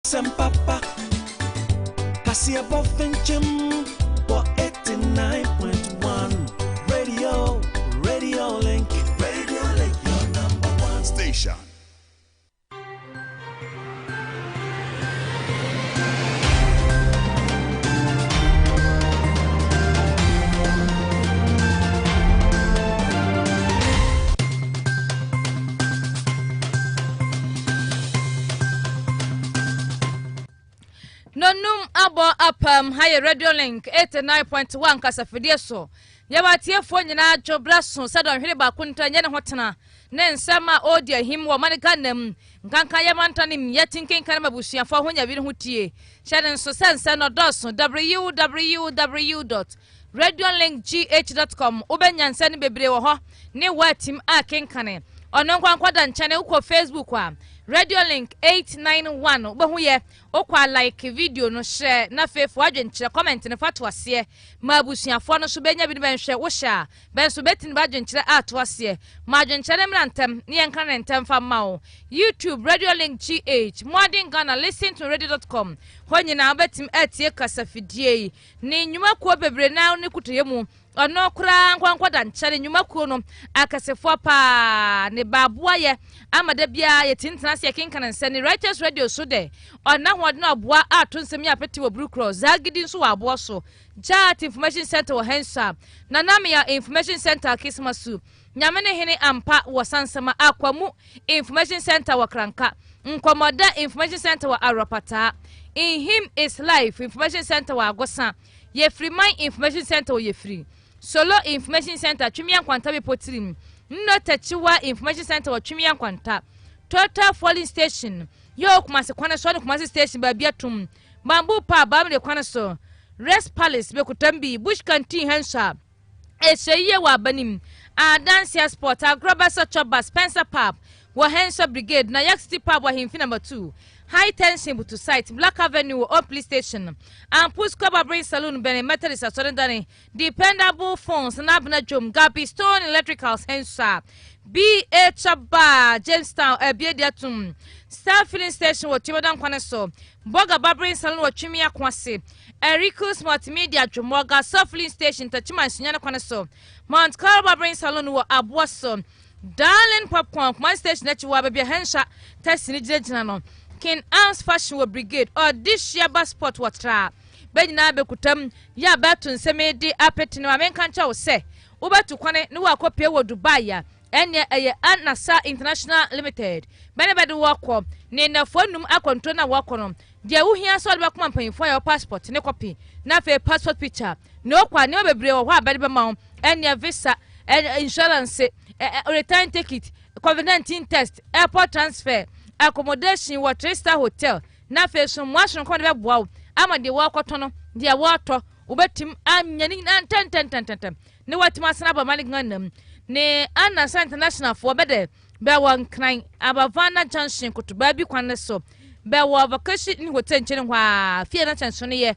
Papa Kaseɛ Bofinchim for 89.1 Radio Link, your number one station. Nonum abo apam high radio link 89.1 kasafidie so yabatie fo nyina adwobra so sadon hwere ba kunta nye ne hotena ne nsama odi ahim wo manika nam nkanka yamantanim yatinken kan mabusuafo ho nya bi ho tie hyede nso sense no doso www.radiolinkgh.com obenyansa ne bebre wo ho ne watim akenkane ono nkwankwada nchane uko Facebook a Radio Link 891 obehu ye okwa like video no share na fefo adwenkyere comment ne fato ase ma abusuafo no so benya bi ne benhwe wo sha ben so betin ba adwenkyere ato ase ma adwenkyere mrantem ne yenka ne ntem fa ma wo YouTube Radio Link GH modern Ghana listen to radio.com honyina obetim atie kasafidie ne nyuma ko bebre na ne kutoye mu ono kura nkwankwada nkyere nyuma kuo no akasefo pa ne baboa ye amada bia ye tintina se kenkan nse ne Righteous Radio so de ona hode na aboa atonsem ya pete wo Blue Cross zagidi nso wa aboa so Jat Information Center wo hensa na namia Information Center Kismasu nyamene hene ampa wo sansama akwamu Information Center wo kranka nkomoda Information Center wo aropata in him is life Information Center wo agosa ye free mind Information Center wo ye free Solo Information Center Twimia Kwanta be potirim no tachiwa Information Center wa Twimia Kwanta Total Falling Station yo kumase kwana so no kumase station ba biatum bamboo pa ba me kwana so Rest Palace be kutambi Bush Canteen Hansa Eseye wa banim Adansia Sport Agrobasa Choba Spencer Pub wa Hansa Brigade na Yak City Pub wa himfi number 2 High tension to site Black Avenue or police station and Puscoba Brain Saloon Benny Methodist Assorendani dependable phones Nabna Jum Gabi Stone Electricals Hensa B.A. Chaba Jamestown Ebiadiatum Star Filling Station or Timodan Kwaneso Boga Brain Saloon or Chimia Kwase Ericus Multimedia Jumoga Soft Filling Station Tachima Sinyana Kwaneso Mount Carba Brain Saloon or Abuaso Darling Popcorn Kwan Station that you have Hensha Tessin Jinano King Arms Fashion Brigade or this year bus sport watra Benina Bekutam ya batun seme de apeti no amenkancha wo se wo batu kwane ne wa kopie wo Dubai enye eye Anasa International Limited bene bede wo akọ ne na fonum akonto na wo akọ de wo hia so be kuma mpanfo ya passport ne copy na fe passport picture ne okwa ne obebre wo ha bede be ma enye visa insurance return ticket COVID-19 test airport transfer accommodation wa 3-star hotel na fe so mwaso ko de boa ama de wa kwato no de wa to ubetim anyani na ten ne watim asana ba mali ganam ne Anasa International for bede be wan kran abavana junction kutuba bi kwan so be wa vacation hotel nchene hwa fie na chanso ne ye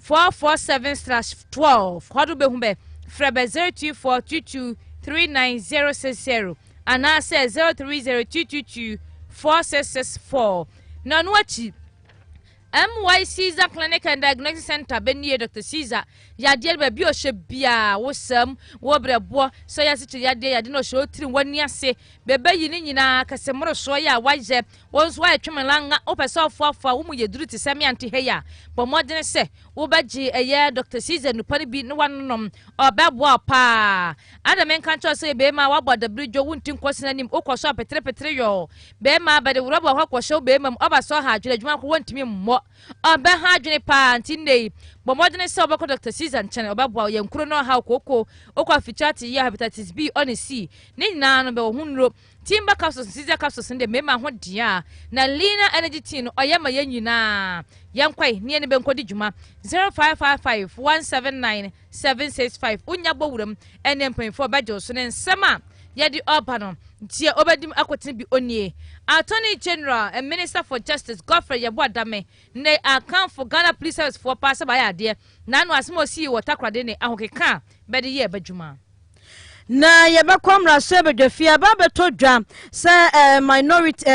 447/12 hodo be humbe frebe 0242239060 ana say 0302224664 Nanuachi MY Caesar Clinic and Diagnostic Center Benny Dr. Caesar Yadiel Baby Shebia wosam wobrebo so yasitu yade yadino show 3 1 year say bebe yini na kasemro so ya waje wonso wa etwemelanga opeso afoafo wo mu yeduru ti sami anti heya bo modene se wo baji eye Dr. Caesar no pani bi no wanom obebo pa adamen kancho so be ma waboda bridge wunti nkosinanim okoso apetre yo be ma bade wrobo hwakosho be ma obaso ha adwene adwuma ko wontimi mmo obe ha adwene pa antinde bo modene se obako Dr. Caesar channel obabo yankuro no ha okoko okwa fichati ya hepatitis B on C ni nyina no be hunro Timber capsules Caesar capsules nde mema ho dia na Lina Energy tin oyama yanyina yankwai ne ne benkodi djuma 0555179765 unya bowuram ene mpanfo bajo so ne nsema yedi obano tie obadim akotin bi onie Attorney General and Minister for Justice Godfrey Yabwadame ne account for Ghana Police Service for pass by ade na no asemo si water kwade ne ahokeka bede ye badjuma na yebekomra sebedefia ba beto dwa se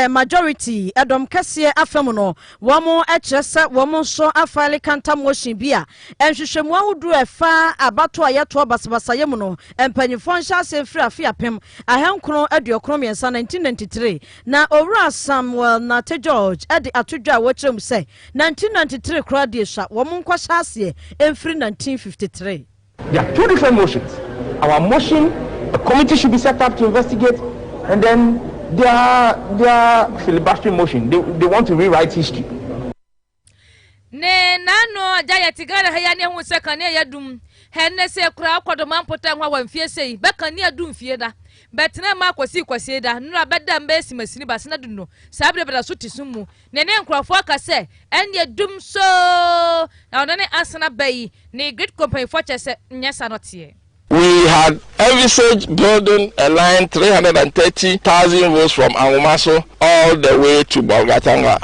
majority edom Kaseɛ afem no womo ekyerese womo so afale kanta motion bia enhwehwemu ahudu efa abato ayeto basabasa yemu no empanyifo nhya asefri afiapem ahenkro aduokro miensa 1993 na owura Samuel Nate George edi atodwa wokyerem se 1993 kra de hwa womo nkwahya ase emfri 1953. There are two different motions. Our motion, a committee should be set up to investigate, and then their filibustering motion. They want to rewrite history. Ne nano jaya tigara hayane hu sekane yadum henne se kura akodo mampota hwa wamfie sei bekane adum fie da betena ma kwasi da nura beda mbesi masini basina dunno sabre beda so tisumu ne nkrofo akase enne dum so na onane asana bayi ne great company for chese nyesa notie. We had envisaged building a line 330,000 volts from Angumaso all the way to Bolgatanga.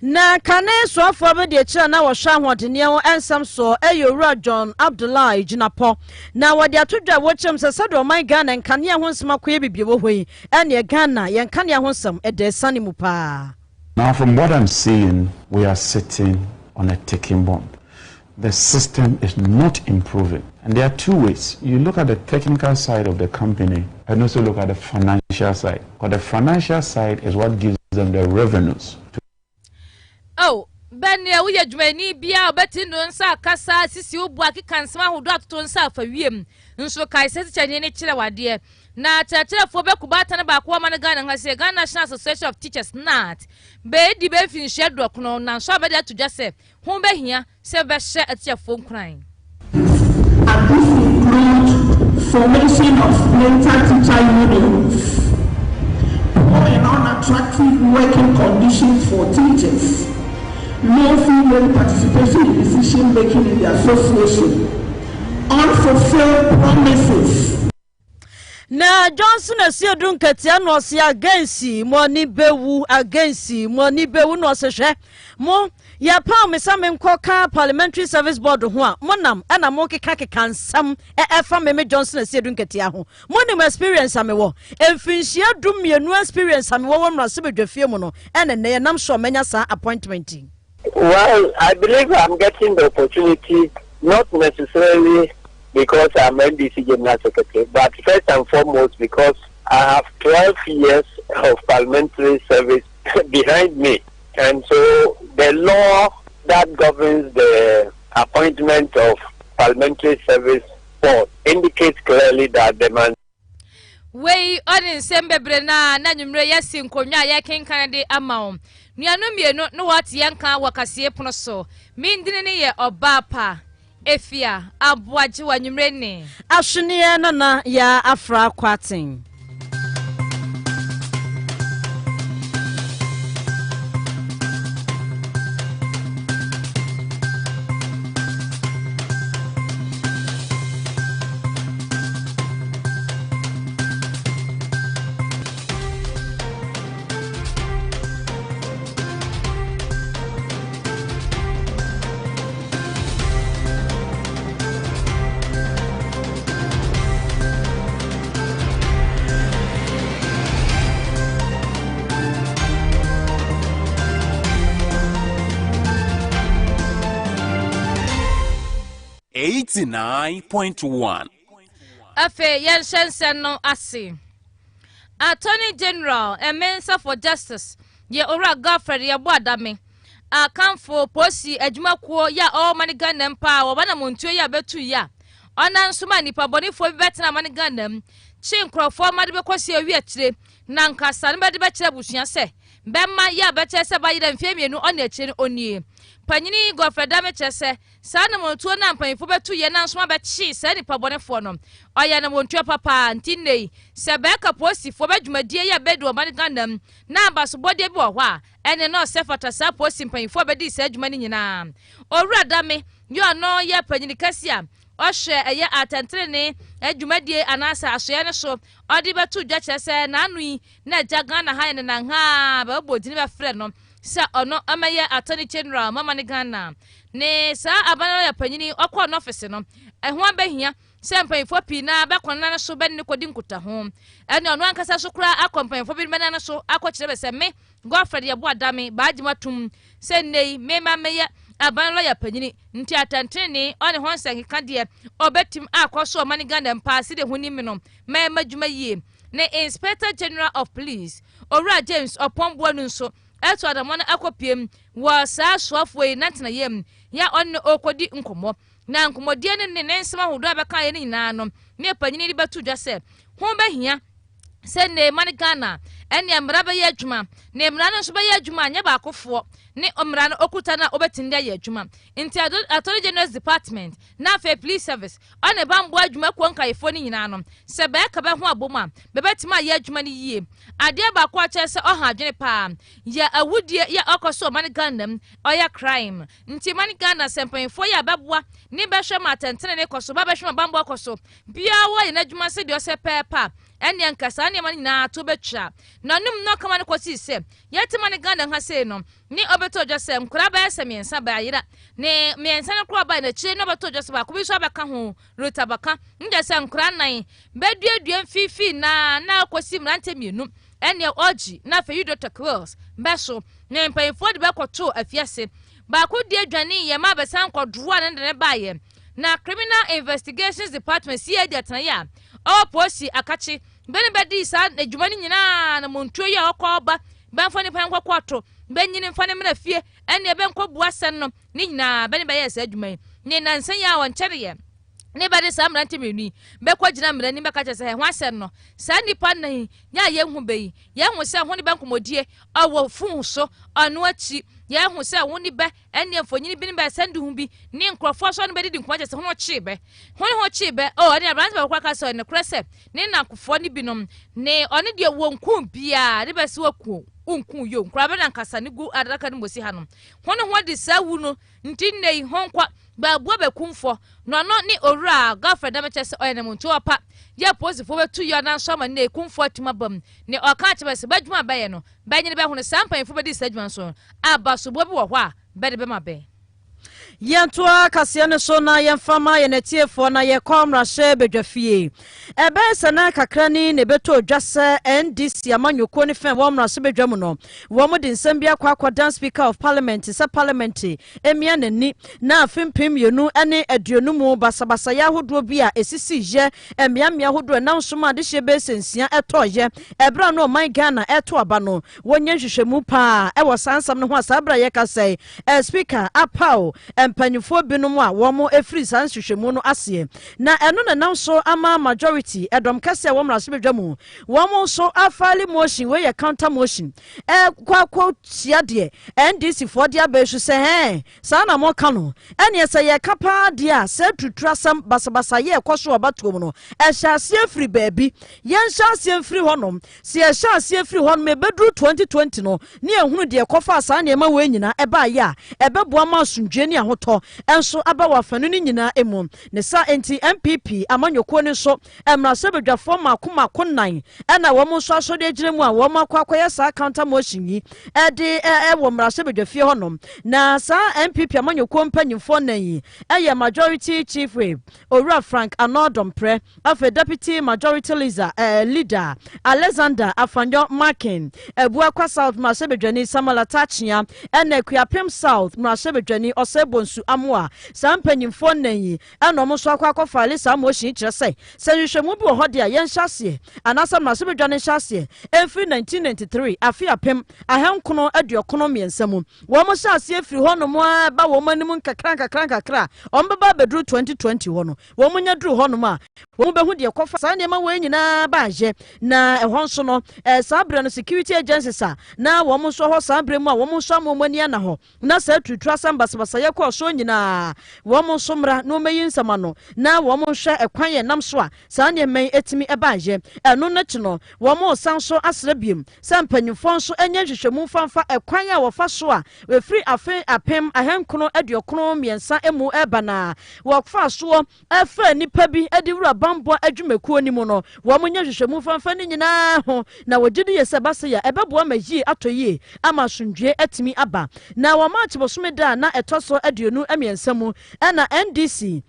Na kane so afọ be de kira na wo hwa hodene ho ensam so eyowura John Abdullahi Jinapo na wo de atodwa wo kyem se sado man Ghana nkane ho nsema koye bibie wo hoyi ene Ghana yen kane ho nsem edesane mu pa. Now from what I'm seeing, we are sitting on a ticking bomb. The system is not improving. And there are two ways. You look at the technical side of the company and also look at the financial side. Because the financial side is what gives them the revenues. Oh, Ben we adwumani bia obeti no nsa kasa sisi obu akika nsema hodo atoto nsa afa wiem nso kai sesi chanye ne kire wade na chacherefo bekubata na ba ko ma ne Ghana ngase Ghana National Association of Teachers NAT be di be finhye dokono na nso abede atodwa se ho behia se be hye atiafo nkran. And this includes formation of mental teacher unions, poor and unattractive working conditions for teachers, no female participation in decision making in the association, unfulfilled promises. Na Johnson asiodun katia no se against money bewu no se hwe mo ya pa me sam nkoka parliamentary service board ho a monam na mo keka nsam efa me Johnson asiodun katia ho monim experience amewo emfinhia dum mienu experience amewo wo mra se bedwafie mu no ene ne nam so menya sa appointment. Well, I believe I'm getting the opportunity, not necessarily because I'm NDC General Secretary, but first and foremost because I have 12 years of parliamentary service behind me. And so the law that governs the appointment of parliamentary service board indicates clearly that the man Wey odin sembebre na nyumre yesi nkonwa ya kenkan de amawo nuanu mienu no wati yanka wakasie pono so mindine ne ye obapa efia aboaje wa nyumre ne ahwene na ya afra kwatin. .1 Afe yen shensen no ase Attorney General Emensa for Justice ye ora Godfrey ye bo adame akamfo posi adwumakuo ya all mani Ghana mpa wo bana montuo ya betu ya ona nsoma nipa bonifo bi betena mani Ghana chi nkrofo made bekosi awi akire na nkasa ne bede bekire busua se bemma ya beche se bayire mfie mienu ona akire onie panyini Godfrey dame chese sa na montuo na mpanfo betu ye na nsoma bechi se nipa bonifo no oya na montuo papa ntinei se beka posi fo badwumadie ya bedu mani Ghana na abaso bode bi wo hwa ene no sefata sa posi mpanfo bedi se adwuma ni nyina owura dame yo no ye panyini Kaseɛ ohwe eye atentrene adwumadie anasa asoye ne so odi betu dwa chese na anui na jaga na ha ne na ha ba bodini be frɛ no sa ono amaye Attorney General mama ne Ghana ne sa abana ya panyini okọ no office no eho abahia mpanyimfo pii na bɛkɔnna no so bɛne kɔdi nkota ho ɛne ɔno ankasa so kora akɔmpanyimfo bi bɛne no so akɔkyerɛ bɛ sɛ me Godfred yɛbo adame baagye tum sɛ nnei mema meyɛ aban lawyer panyini nti atantene ɔne ho nsɛnkeka deɛ ɔbɛtim akɔ so ɔma ne Ghana mpaase de ho nim no mɛma dwuma yie ne Inspector General of Police Owura James Opomboa no nso ɛto adamɔ no akɔpiem wɔ saa soafo yi nantena yam ya ɔne okodi nkɔmmɔ na nkɔmmɔdeɛ ne ne nsɛm ahodoɔ abɛka yɛ ne nyinaa no ne panyini de bɛto dwa sɛ ho bɛhia sɛ ne ma ne Ghana ɛne mmara bɛyɛ adwuma ne mmara no nso bɛyɛ adwuma nyɛ baakofoɔ ne mmara no okuta na obɛtinde ayɛ adwuma nti Attorney General's Department na afei Police Service ɔne bambo adwuma kɔ nkayefo ne nyinaa no sɛ bɛɛka bɛ ho abom a bɛbɛtimi ayɛ adwuma no yie adeɛ baako akyerɛ sɛ ɔha adwene paa yɛ awudie yɛ ɔkɔ so ɔma ne Ghana m ɔyɛ crime nti ma ne Ghana sɛ mpanyinfoɔ yɛ abɛboa ne bɛhwɛ ma atɛntene ne kɔ so bɛhwɛ ma bambo akɔ so biara wɔyɛ n'adwuma sɛ deɛ ɔsɛ pɛɛpɛ ɛne nkasa ne ma nyinaa to betwa na num no kama ne kɔsi sɛ yɛtima ne Ghana ha sei no ne obeto dwa sɛ nkura ba sɛ miensa ba yira ne miensa ne kura ba na chire no obeto dwa sɛ ba ko bi so abɛka ho rota baka nje sɛ nkura nan beduadua fifi na kɔsi mrante mienu ɛne oji na fe Dr. Cross beso ne mpanyfo de bɛkɔto afiase ba ko die dwane yɛ ma bɛsan kɔdroa ne baayɛ na Criminal Investigations Department CID atanya posi akachi beni bedi sa adwuma ni nyina na montuo ya okɔba benfo ni pan kwakwato benyini mfa ne mra fie ene benkɔ buasen no ni nyina beni bɛyɛ sa adwuma ni nansan ya won kyere ye ne bedi sa mrante menu bɛkɔ gyina mra ni bɛka kyɛ sɛ ho asɛn no sa nipa nan ya ye hu beyi ye hu sɛ ho ne benkomodie awɔ fun so ɔno achi ye hu sɛ wo ni bɛ ene mfonyini bi ne bɛ sɛndu hu bi ne nkrɔfo so ne bɛdi di nkɔma kyɛ sɛ ho chibe ho chibe ɔne abrante bɛkɔ ka sɛ ne krɛsɛ ne nakofo ne binom ne ɔne de wonku bia ne bɛ se waku unku yo nkra bɛ na nkasa ne gu adaka ne mosi hanom ho de sa wu no nti nei ho nkwa ba bua be kumfo no ne Owura Godfred da meche se oyene muntu opa ye posifo betu yo na so ma ne kumfo atuma bam ne oka ache se badwuma baye no banyine be hono sampanfo be di sadwuma so aba so bo bi wo ho a be de be ma be Yantua Kaseɛ ne so na yɛmfama yɛ netiefo na yɛ kɔmra hyɛ bedwafie ebe sana kakra ni ne beto dwasɛ NDC amanyoko ne fɛ wɔmra so bedwamu no wɔm de nsɛm bi akɔ Speaker of Parliament sɛ Parliament emia nani na afimpim yenu ene aduonu mu basabasa ya hodoɔ bi a esisi je emia hodoɔ na nsoma de hye be sensia ɛtɔye ebra no man Ghana ɛto aba no wonye hwehwɛmu pa ɛwɔ sansam no ho asabra yɛ kasɛ Speaker apao mpanyifo binom a wɔn efiri san hwehwɛmu no aseɛ na ɛno na nam so ama majority ɛdɔm kɛse wɔn mra so bedwamu wɔn so afali motion we yɛ counter motion kwakɔ tia deɛ NDC for dia be so sɛ saa na mo ka no ɛne sɛ yɛ kapa deɛ sɛ tuturasam basabasa yɛ kɔso ɔbatomu no ɛhyɛ aseɛ firi baabi yɛn hyɛ aseɛ firi hɔnom si ɛhyɛ aseɛ firi hɔnom ebeduru 2020 no ne ehunu deɛ kɔfa saa nneɛma wɔ nyina ɛba yɛ a ɛbɛboa ma asundwe ne ahotɔ enso aba wa fanu ne nyina emu ne sa enti MPP amanyoko ne so emrase bedwafo makoma nan ɛna wɔn so aso de gyina mu a wɔn akɔyɛ saa counter motion yi ɛde ɛwɔ mrase bedwafie hɔnom na saa MPP amanyoko mpanyimfo nan yi ɛyɛ majority chief whip Owura Frank Anodompre afa deputy majority leader Alexander Afanyo Markin ebuakwa South mrase bedwani Samuel Atachia ɛna Kuapem South mrase bedwani Osebonsu amwa saa mpanyimfo nan yi ɛna ɔmo so akɔ file saa motion kyerɛ sɛ hwehwɛmu bi wɔ hɔ de a yɛn hyase anasa mrase bedwane hyase every 1993 afi apem ahenkono aduokono miensa mu wɔn hyase efiri hɔ no mo ba wɔn anim nkakra ɔmo bɛba beduru 2020 hɔ no wɔn nya duru hɔ no a wɔn bɛhu de kɔfa saa nneɛma wɔn nyinaa ba agye na ɛhɔ nso no saa bre no security agencies a na wɔn so hɔ saa bre mu a wɔn so amomani ana hɔ na saa tutura sambasabasa yɛ kɔ so nyinaa wɔn so mra no meyi nsama no na wɔn hwɛ ɛkwan yɛ nam so a saa nneɛma etimi ɛba agye ɛno no kyi no wɔn san so asra biem sɛ mpanyinfo nso enye hwehwɛmu fanfa ɛkwan a wɔfa so a wefiri afe apem ahenkono aduokono miensa emu ɛba na wɔfa so ɛfa nipa bi edi wura bambo adwumakuo ni mu no wɔn nye hwehwɛmu fanfa ne nyinaa ho na wɔgye yɛ sɛ basa ya ɛbɛboa ma yie atɔ yie ama sondwe etimi aba na wɔn akyebosome da na ɛtɔ so aduonu amiensa mu ɛna NDC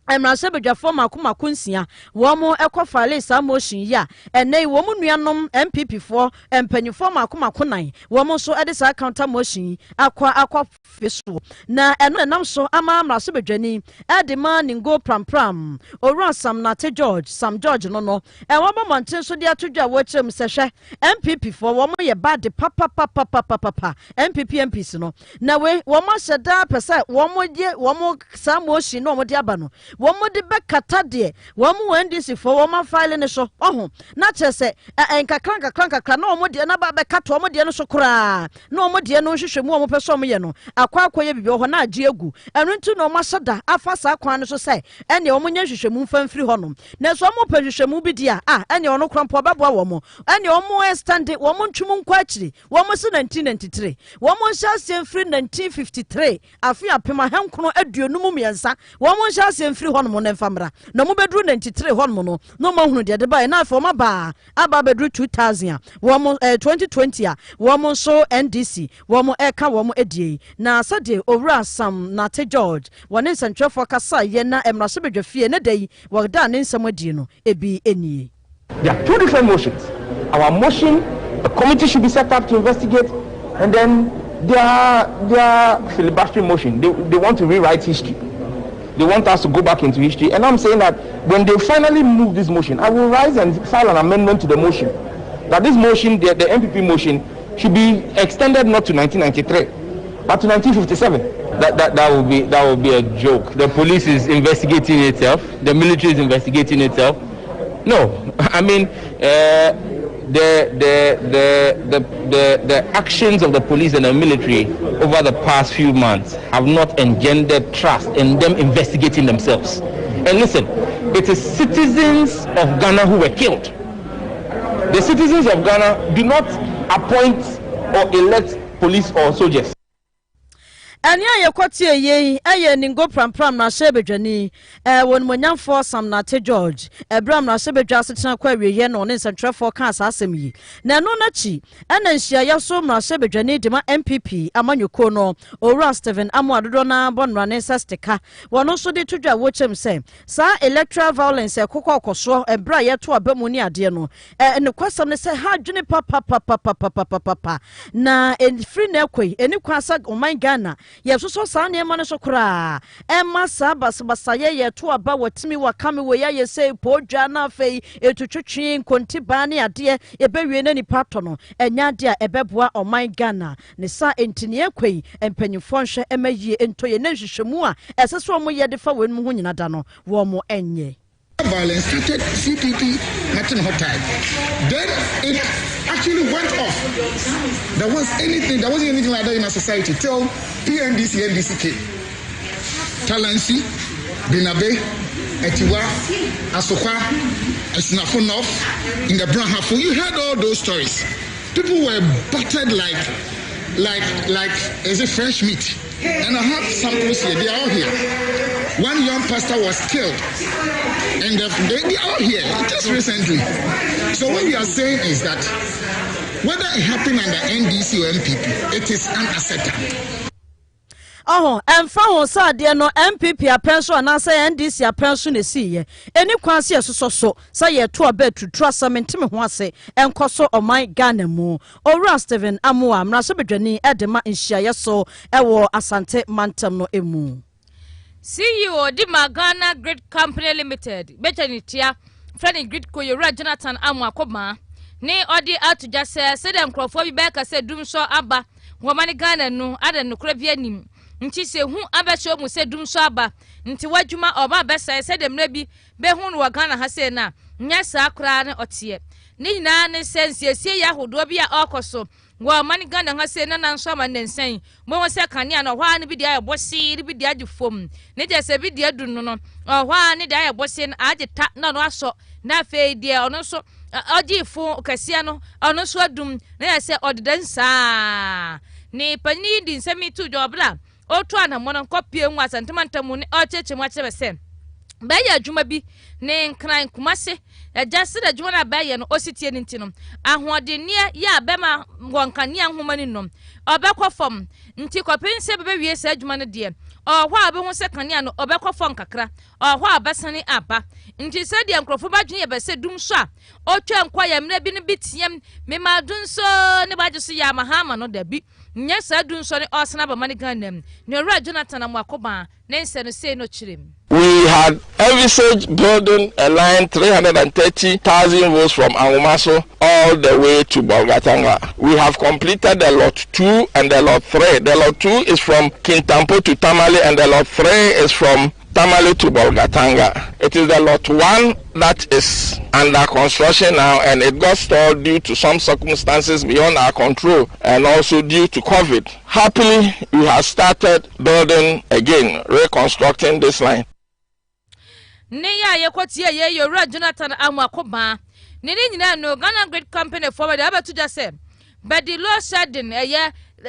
Emrase bedwafo makoma kunsia womo ekofale sa motion ya ene womo nuanom MPP fo empanyifo makoma konan womo so ede sa counter motion akwa feso na eno enam so ama amrase bedwani ede ma ningo prampram owura Sam George no ewo ba monten so de atodwa wo kyerem sehwe MPP fo womo ye bad papa MPs no na we womo hyeda pese womo sa motion no womo de aba no womo de bekata de womo NDC for womo file ne so oho na chese enkakranka na womo de na ba bekata womo de no so kra na womo de no hwehwemu womo peso womo ye no akwakoye bibi ho na age egu enu ntu no masada afa sa kwan no so se ene womo nya hwehwemu mfamfiri ho no na so womo pehwehwemu bi dia ene ono krampo beboa womo ene womo stand womo ntwum nkwa akiri womo so 1993 womo nhyase mfiri 1953 afi apema henkono aduonum miensa womo nhyase mfiri ho no ne famra na mo bedru 93 ho no no mo hunu de ba na afo ma ba aba bedru 2000 womo 2020 womo so NDC womo eka womo edie na sade owura Sam George wone nsentwefo kasa ye na emraso bedwafie ne dai wada ne nsam adie no ebi enie. There are two different motions. Our motion, a committee should be set up to investigate, and then their filibustering motion. They want to rewrite history. They want us to go back into history. And I'm saying that when they finally move this motion, I will rise and file an amendment to the motion. That this motion, the MPP motion, should be extended not to 1993, but to 1957. That would be a joke. The police is investigating itself. The military is investigating itself. No, I mean the actions of the police and the military over the past few months have not engendered trust in them investigating themselves. And listen, it is citizens of Ghana who were killed. The citizens of Ghana do not appoint or elect police or soldiers. Anya ye kwatie ye eye ningo prampram na shebedwani won monyamfo Sam George ebram na shebedwa asetena kwa wiye no ne nsentwefo ka asasem yi na no na chi ena nhia ya so na shebedwani de ma MPP amanyoko no owura Stephen Amuadodo na bonra ne sestika wono so de tudwa wo chem se sa electoral violence ekokọ okoso ebra ye to abamu ni ade no ne kwasam ne se ha dwene papa na free na ekoi eni kwasa oman Ghana yesuso sa ne ma ne so kra emma sa basbasa ye to aba watimi wakame we ya say podwa na afei etutwetwe nkontiba ne ade ebewie na nipa to no enya ade a ebeboa oman Ghana ne sa entini ekwei empanyifo nhwe emaye entoye na hwehwemu a eseso mo ye de fa wenu ho nyina da no wo mo enye. Violence started CPP nothing hot time. Then it actually went off. There wasn't anything like that in our society till PNDC, NDC came. Talansi, Binabe, Etiwa, Asokwa, Esnafonov, in the Brahafu. You heard all those stories. People were battered like is it fresh meat? And I have samples here. They are all here. One young pastor was killed, and they are all here just recently. So what we are saying is that whether it happened under NDC or MPP, it is unacceptable. Oh, and found sa de no MPP apenso na say NDC apenso ne siye eni kwanse so say to abet to trust mentime ho ase enkoso oman Ghana mu owura Stephen Amoa mraso bedwani edema nhia so ewo Asante Mantam no emu CEO di Ghana Great Company Limited betanitia friend Great Koyora Jonathan Amoa Koma ne odi atuja se dem krofo bi be ka se dum so aba womani Ghana nu ada no kra bi anim nti se hu abɛhye mu se dum so aba nti wadwuma oba bɛsɛ se dem na bi be hu no Ghana ha se na nya sa akra ne otie ne nyina ne sensiesie ya hodo bi a okoso wo mani Ghana ha se na nanso ma nensen mo se kanea no hwa ne bi dia yebosi ne bi dia agifom ne je se bi dia du no no hwa ne dia yebosi na agita na no aso na fe dia ono so agifo Kaseɛ no ono so adum na se odedansa ne pani di nsemi tu jobra otu anamono kopie nwa santimantamu ne ocheche mu achebe se ba ya adwuma bi ne nkran kumase ajase da adwuma na ba ye no ositie ne ntino ahoɔdenie ya bema wonkania nhoma ne nom obekɔ fam nti kɔpense bebe wie sa adwuma ne de hɔ a bɛhu sɛ kanea no ɔbɛkɔ fam kakra hɔ a bɛsane aba nti sɛ deɛ nkrɔfo badwene yɛ bɛsɛ dum so a ɔtwa nkɔ yɛ mmerɛ bi no bi tiam mema dun so ne bagye so yɛ amahama no da bi nyɛ saa dun so ne ɔsena ba mane Ghana ne owura Jonathan Amoakoba ne nsɛ no sei no kyerɛ mu. We had envisaged building a line 330,000 volts from Angumaso all the way to Bolgatanga. We have completed the lot 2 and the lot 3. The lot 2 is from Kintampo to Tamale and the lot 3 is from Tamale to Bolgatanga. It is the lot 1 that is under construction now, and it got stalled due to some circumstances beyond our control and also due to COVID. Happily, we have started building again, reconstructing this line. Ne ya yekotie ye yowura Jonathan Amoakoba ne nyina no Ghana Great Company forward abetu jase but the law shedding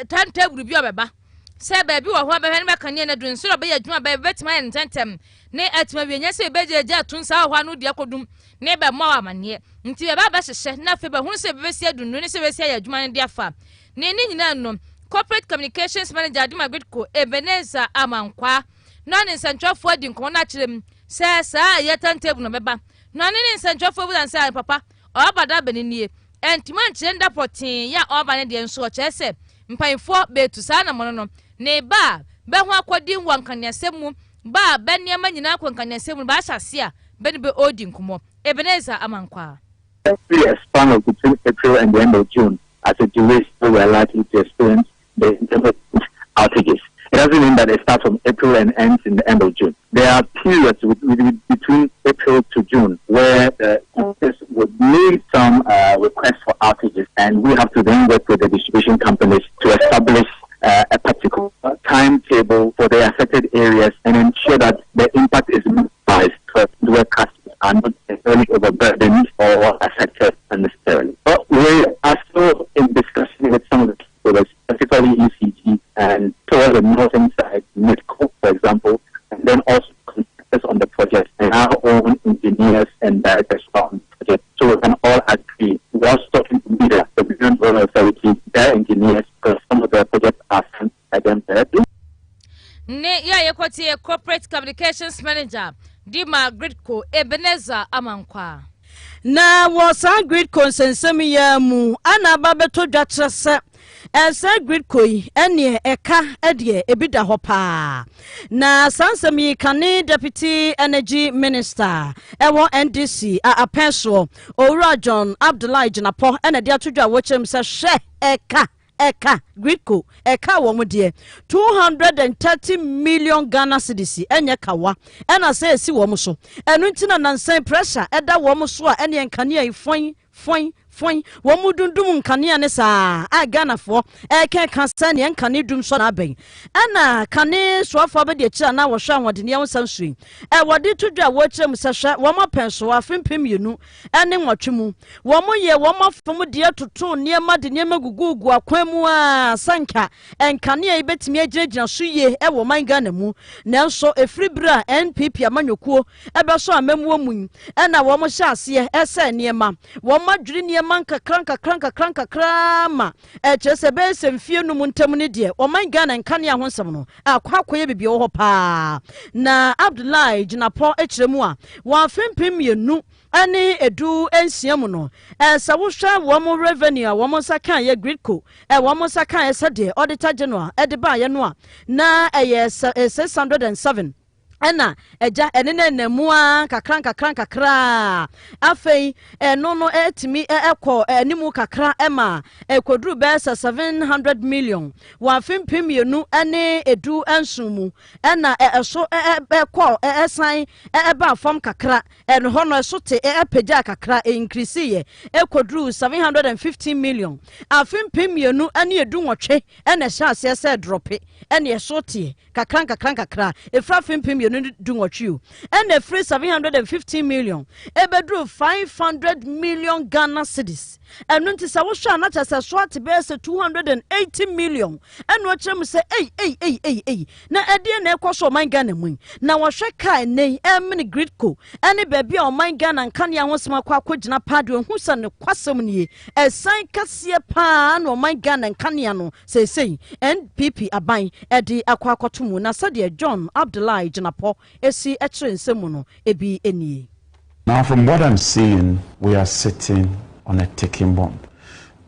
timetable bi obeba se ba bi wo ho abehwe ne kane na dun so obeye adwuma ba betima ententem ne atima bi nya se beje ja tunsa ho anu de akodum ne be mo amane nti be ba hyehyɛ na fe ba hu se be si adunu ne se be si adwuma ne de afa ne nyina no corporate communications manager Adima Gridco Ebenezer Amankwa no ne nsantwafo adi nko na kyerem se sa ye timetable no beba no ne nsantwafo bu dan se papa obada benenie entima nkyere ndapotin ya oba ne de nso kyese mpanfo betu sa na mono no ne ba be ho akodi wankanasemu ba be niam nyina akwankanasemu ba hyase a be ne be odi nkomo Ebenezer Amankwa. A span of between April and the end of June as a duration we are likely to experience the intermittent outages. It doesn't mean that it starts from April and ends in the end of June. There are periods between April to June where the companies would make some requests for outages, and we have to then work with the distribution companies to establish a particular timetable for the affected areas and ensure that the impact is minimized so where customers are not necessarily overburdened or affected unnecessarily. But we are still in discussion with some of the stakeholders, particularly ECG and toward the northern side, Midco, for example, and then also contractors on the project and our own engineers and directors on the project, so we can all agree. Whilst talking to media, the Regional Road Authority, their engineers, because some of the projects are sent by them directly. Ne ya yekotie corporate communications manager Adima Gridco Ebenezer Amankwa. Na wasa Gridco nsensem ya mu ana babeto dwatrese ese Gridco yi ene eka ede ebida ho pa na sansem yi kane deputy energy minister ewo NDC a apenso owura John Abdullahi Jinapo ene de atodwa wo chem se hwe eka Gridco eka wo mu de 230 million Ghana cedis enye kawa ena se esi wo mu so enu ntina nansan pressure eda wo mu so a ene enkane ai fon wo mu dundum nkane ne saa a Ghana fo eke kansa ne nkane dum so na ben ana kane soafo be de kira na wo hwa wode ne wonsansui wode tudwa wo kyerem se hwa wo ma penso afempem yenu ene nwotwemu wo mu ye wo ma fom de atoto ne ma de ne magugugu akwamu a sanka enkane ai betimi agiragina so ye wo man Ghana mu nanso efribra NPP amanyokuo ebe so amamuo mu ena wo mo hya ase ese ne ma wo ma dwiri ne manka kranka ma chese be semfie no muntam ne de o man Ghana nkane ahonsem no akwakoye bibie wo pa na Abdullahi Jinapo echiremu a wa fempem yenu ani edu ensiam no sa wo hwa wo mo revenue wo mo saka ye Gridco wo mo saka ye sede auditor general de ba ye no a na 607 ena eja enene namua kakran afei no etimi ekọ animu kakra ema ekodru besa 700 million wa fimpim yenu ene edu ensumu ena eso ekọ esan eba fam kakra en hono eso te epeja kakra increase ye ekodru 750 million afimpim yenu ene edu nwotwe ena hya ase drop ene eso te kakra efra fimpim 20 dungwachu and a free 750 million e bedroom 500 million Ghana cedis and nti sa wo hwa na tasa swat be se 280 million and wo chem say ei na ade na ekoso man Ghana mu na wo hwe kai nei emini gridco ene baabi a man Ghana nkan ya ho sema kwa akogina pado hu sa ne kwasem nie esan Kaseɛ pa no man Ghana nkan ya no sei NPP aban edi akwa akotomu na sade John Abdullahi Jinapo esi ekire nsemu no ebi enie. Now from what I'm seeing, we are sitting on a ticking bomb.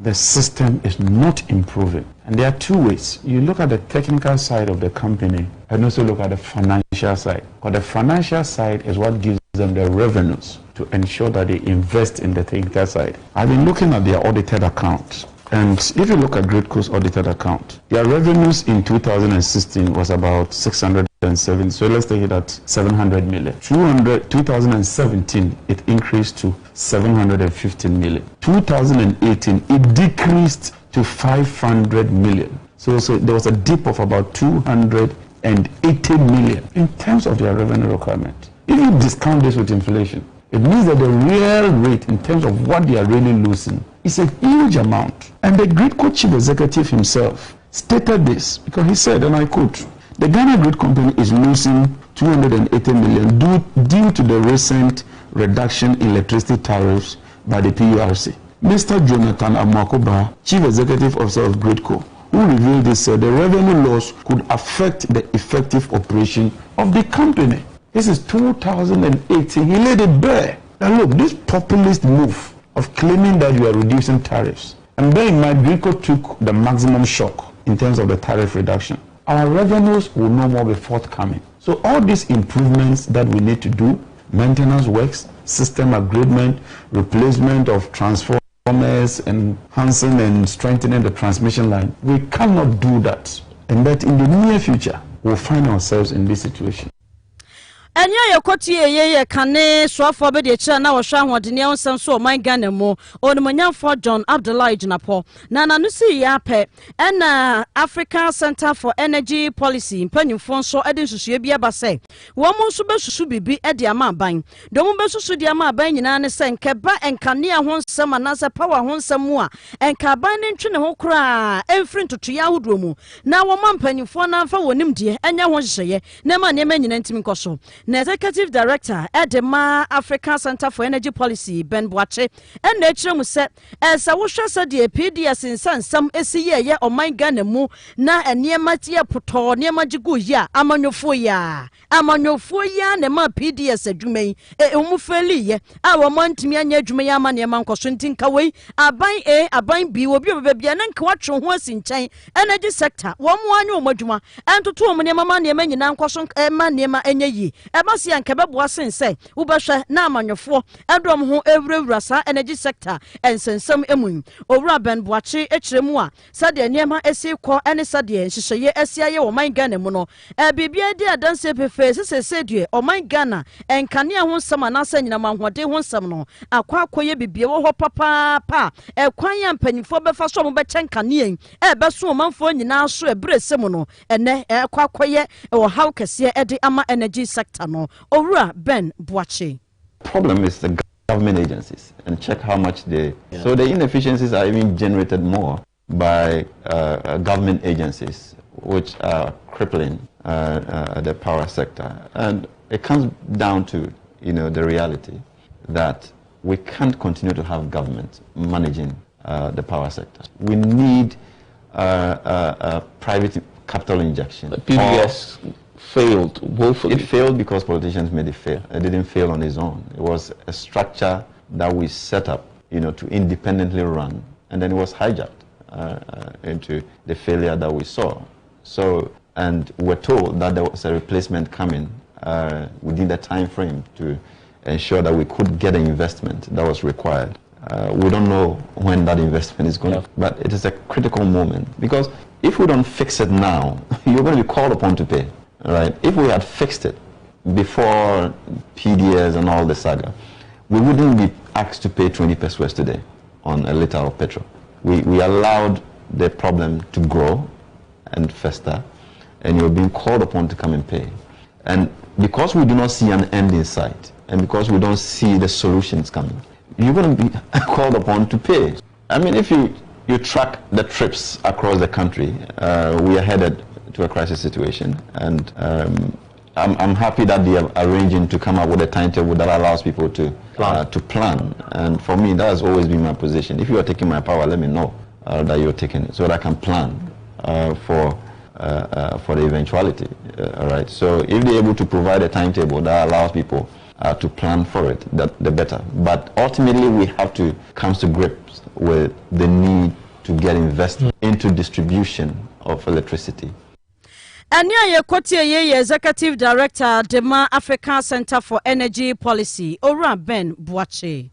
The system is not improving. And there are two ways. You look at the technical side of the company and also look at the financial side. Because the financial side is what gives them the revenues to ensure that they invest in the technical side. I've been looking at their audited accounts. And if you look at Gridco's audited account, their revenues in 2016 was about 607. So let's take it at 700 million. 2017, it increased to 715 million. 2018, it decreased to 500 million. So there was a dip of about 280 million in terms of their revenue requirement. If you discount this with inflation, it means that the real rate in terms of what they are really losing is a huge amount. And the Gridco chief executive himself stated this because he said, and I quote, the Ghana Grid Company is losing 280 million due to the recent reduction in electricity tariffs by the PURC. Mr. Jonathan Amakoba, chief executive officer of Gridco, who revealed this, said the revenue loss could affect the effective operation of the company. This is 2018. He laid it bare. Now look, this populist move of claiming that you are reducing tariffs, and bear in mind, Gridco took the maximum shock in terms of the tariff reduction. Our revenues will no more be forthcoming. So all these improvements that we need to do, maintenance works, system upgradement, replacement of transformers, enhancing and strengthening the transmission line, we cannot do that. And that in the near future, we'll find ourselves in this situation. Anya yekoti ye kane swafo be de kira na wo hwa hodene onsem so man Ghana mu onimanyamfo John Abdullahi Jinapo na nanu si ya pe na African Center for Energy Policy mpanyimfo so ede nsusue bia ba se wo mo nso be susu bibi ede ama ban do mo be susu de ama ban nyina ne se nkeba enkane ho nsem anase power ho nsem mu a enka ban ne ntwe ne ho kura emfiri ntoto ya hodo mu na wo mpanyimfo na mfa wonim de enya ho hyeye na ma ne ma nyina ntimi nkoso. The Executive Director at the African Center for Energy Policy, Ben Boache, and nature mu se esa wo hwese de PDS insan sam esiye ye o man Ghana mu na eniema tie poto niema jigu ya amanyofo ya ne ma PDS adwumai omu feli ye a wo mantimi anya adwumai ama niema nkoso ntinka wei aban bi obi obebia na nka watwe ho asinchen energy sector wo mu anya omadwuma entoto omu niema ma niema nyina nkoso ma niema enya yi ebasi ankebeboa sense ubehwe na amanyofo edom ho ewurawura sa energy sector ensensem emun owura Ben Boache ekiremu a sade niema esi kɔ ene sade nhyehyeye asiaye wo man Ghana mu no bibia di adanse pefe sesedue o man Ghana enkane ho nsam anasa nyina manhode ho nsam no akwakoye bibia wo hɔ papa ekwan ya mpanyifo befa so mo bekyɛn kaneen beso manfo nyina so ebresem no ene akwakoye wo haw kɛse ede ama energy sector no owura Ben Boache. Problem is the government agencies, and check how much they so the inefficiencies are even generated more by government agencies which are crippling the power sector, and it comes down to the reality that we can't continue to have government managing the power sector. We need private capital injection. PBS failed woefully. It failed because politicians made it fail. It didn't fail on its own. It was a structure that we set up, to independently run, and then it was hijacked into the failure that we saw. So, and we're told that there was a replacement coming within the time frame to ensure that we could get the investment that was required. We don't know when that investment is going to, but it is a critical moment, because if we don't fix it now, you're going to be called upon to pay. Right? If we had fixed it before PDS and all the saga, we wouldn't be asked to pay 20 pesos today on a liter of petrol. We allowed the problem to grow and fester, and you're being called upon to come and pay. And because we do not see an end in sight, and because we don't see the solutions coming, you're going to be called upon to pay. I mean, if you track the trips across the country, we are headed to a crisis situation, and I'm happy that they are arranging to come up with a timetable that allows people to plan. And for me, that has always been my position. If you are taking my power, let me know that you're taking it, so that I can plan for the eventuality. All right. So if they're able to provide a timetable that allows people to plan for it, the better. But ultimately, we have to come to grips with the need to get invested into distribution of electricity. Ania Yekotie Executive Director, Dema African Center for Energy Policy, Ora Ben Boache.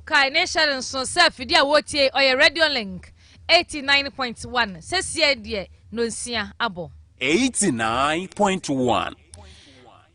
Kai Nation so self dia wotie oye Radio Link 89.1. Sesie die no nsia abo. 89.1.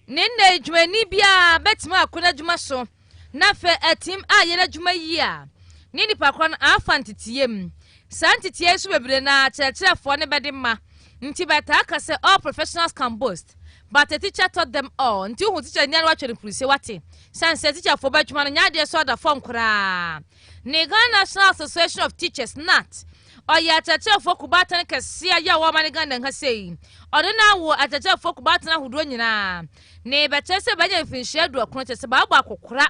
Nenne dwumani bia betima akona dwuma so. Na fe etim a ye na dwuma yi a. Ni nipa kron afantitiem. Santitie so bebre na kyerkyerefo ne bede ma. Nti beta aka say all professionals can boast, but a teacher taught them all. Nti hu teacher nyan wa twere police wate. San teacher for badwuma no nya so da form kra. Ghana National Association of Teachers NAT. Oya teacher for kubatan Kaseɛ ya wa mane Ghana ha sei. Ode na wo teacher for kubatan ahodo nyina. Ne beta se banya mfinhia do akron te se ba agba akokora.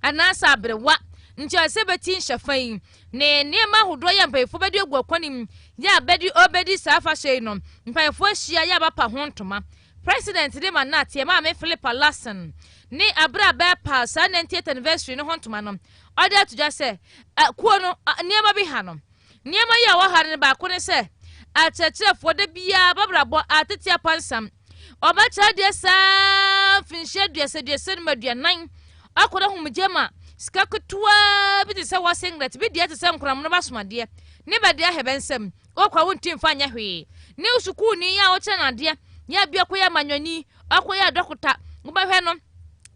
Anasa abrewa. Nti ase beti nhafan. Ne nema ahodo ya mpayefo bedi egu akwanim. Ya bedi obedi safa shey no mpayefo ahia ya bapa ho ntoma president de manat ye ma me Philip Lasson ni abra be pa sa 90th anniversary no ho ntoma no order to just say kuo no nema bi ha no nema ya wa ha ne ba ko ne se achechefo de bia babrabo atetia pansam oba cha de sa finhye duase maduanan akoda humjema skakutwa bi de se wasenglet bi de te se nkram no basomade ne ba de ahebensem okwa wontim fanya hwe ne usuku ni ya oche na de ya bia ko ya manwani akoya dokota ngba no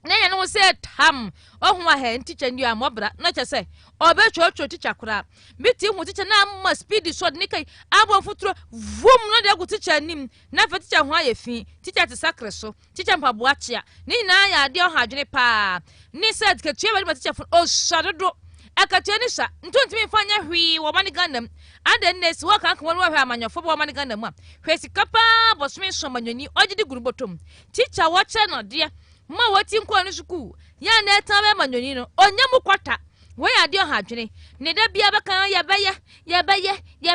na ya no se tam ohun ahe teacher ndu amobra na che se obetwotwo teacher kura biti hu teacher na ma speed so de kai abo futuro vum no de gu teacher nim na fa teacher hu ayefi teacher te sakre so teacher mpaboachia ni na ya de ohadwene pa ni said ke tue ba teacher o shadodo akatue ni sha ntontimi fanya hwi wo mane Ghana adennes wo kan kan wo hwe amanyofo bo mane Ghana mu a hwe sikapa bosome so manyoni ogidi gurubotom teacher wo che no de ma wati nko no suku ya na etan be manyoni no onya mu kwata wo ya de ohadwene ne da bia be kan ya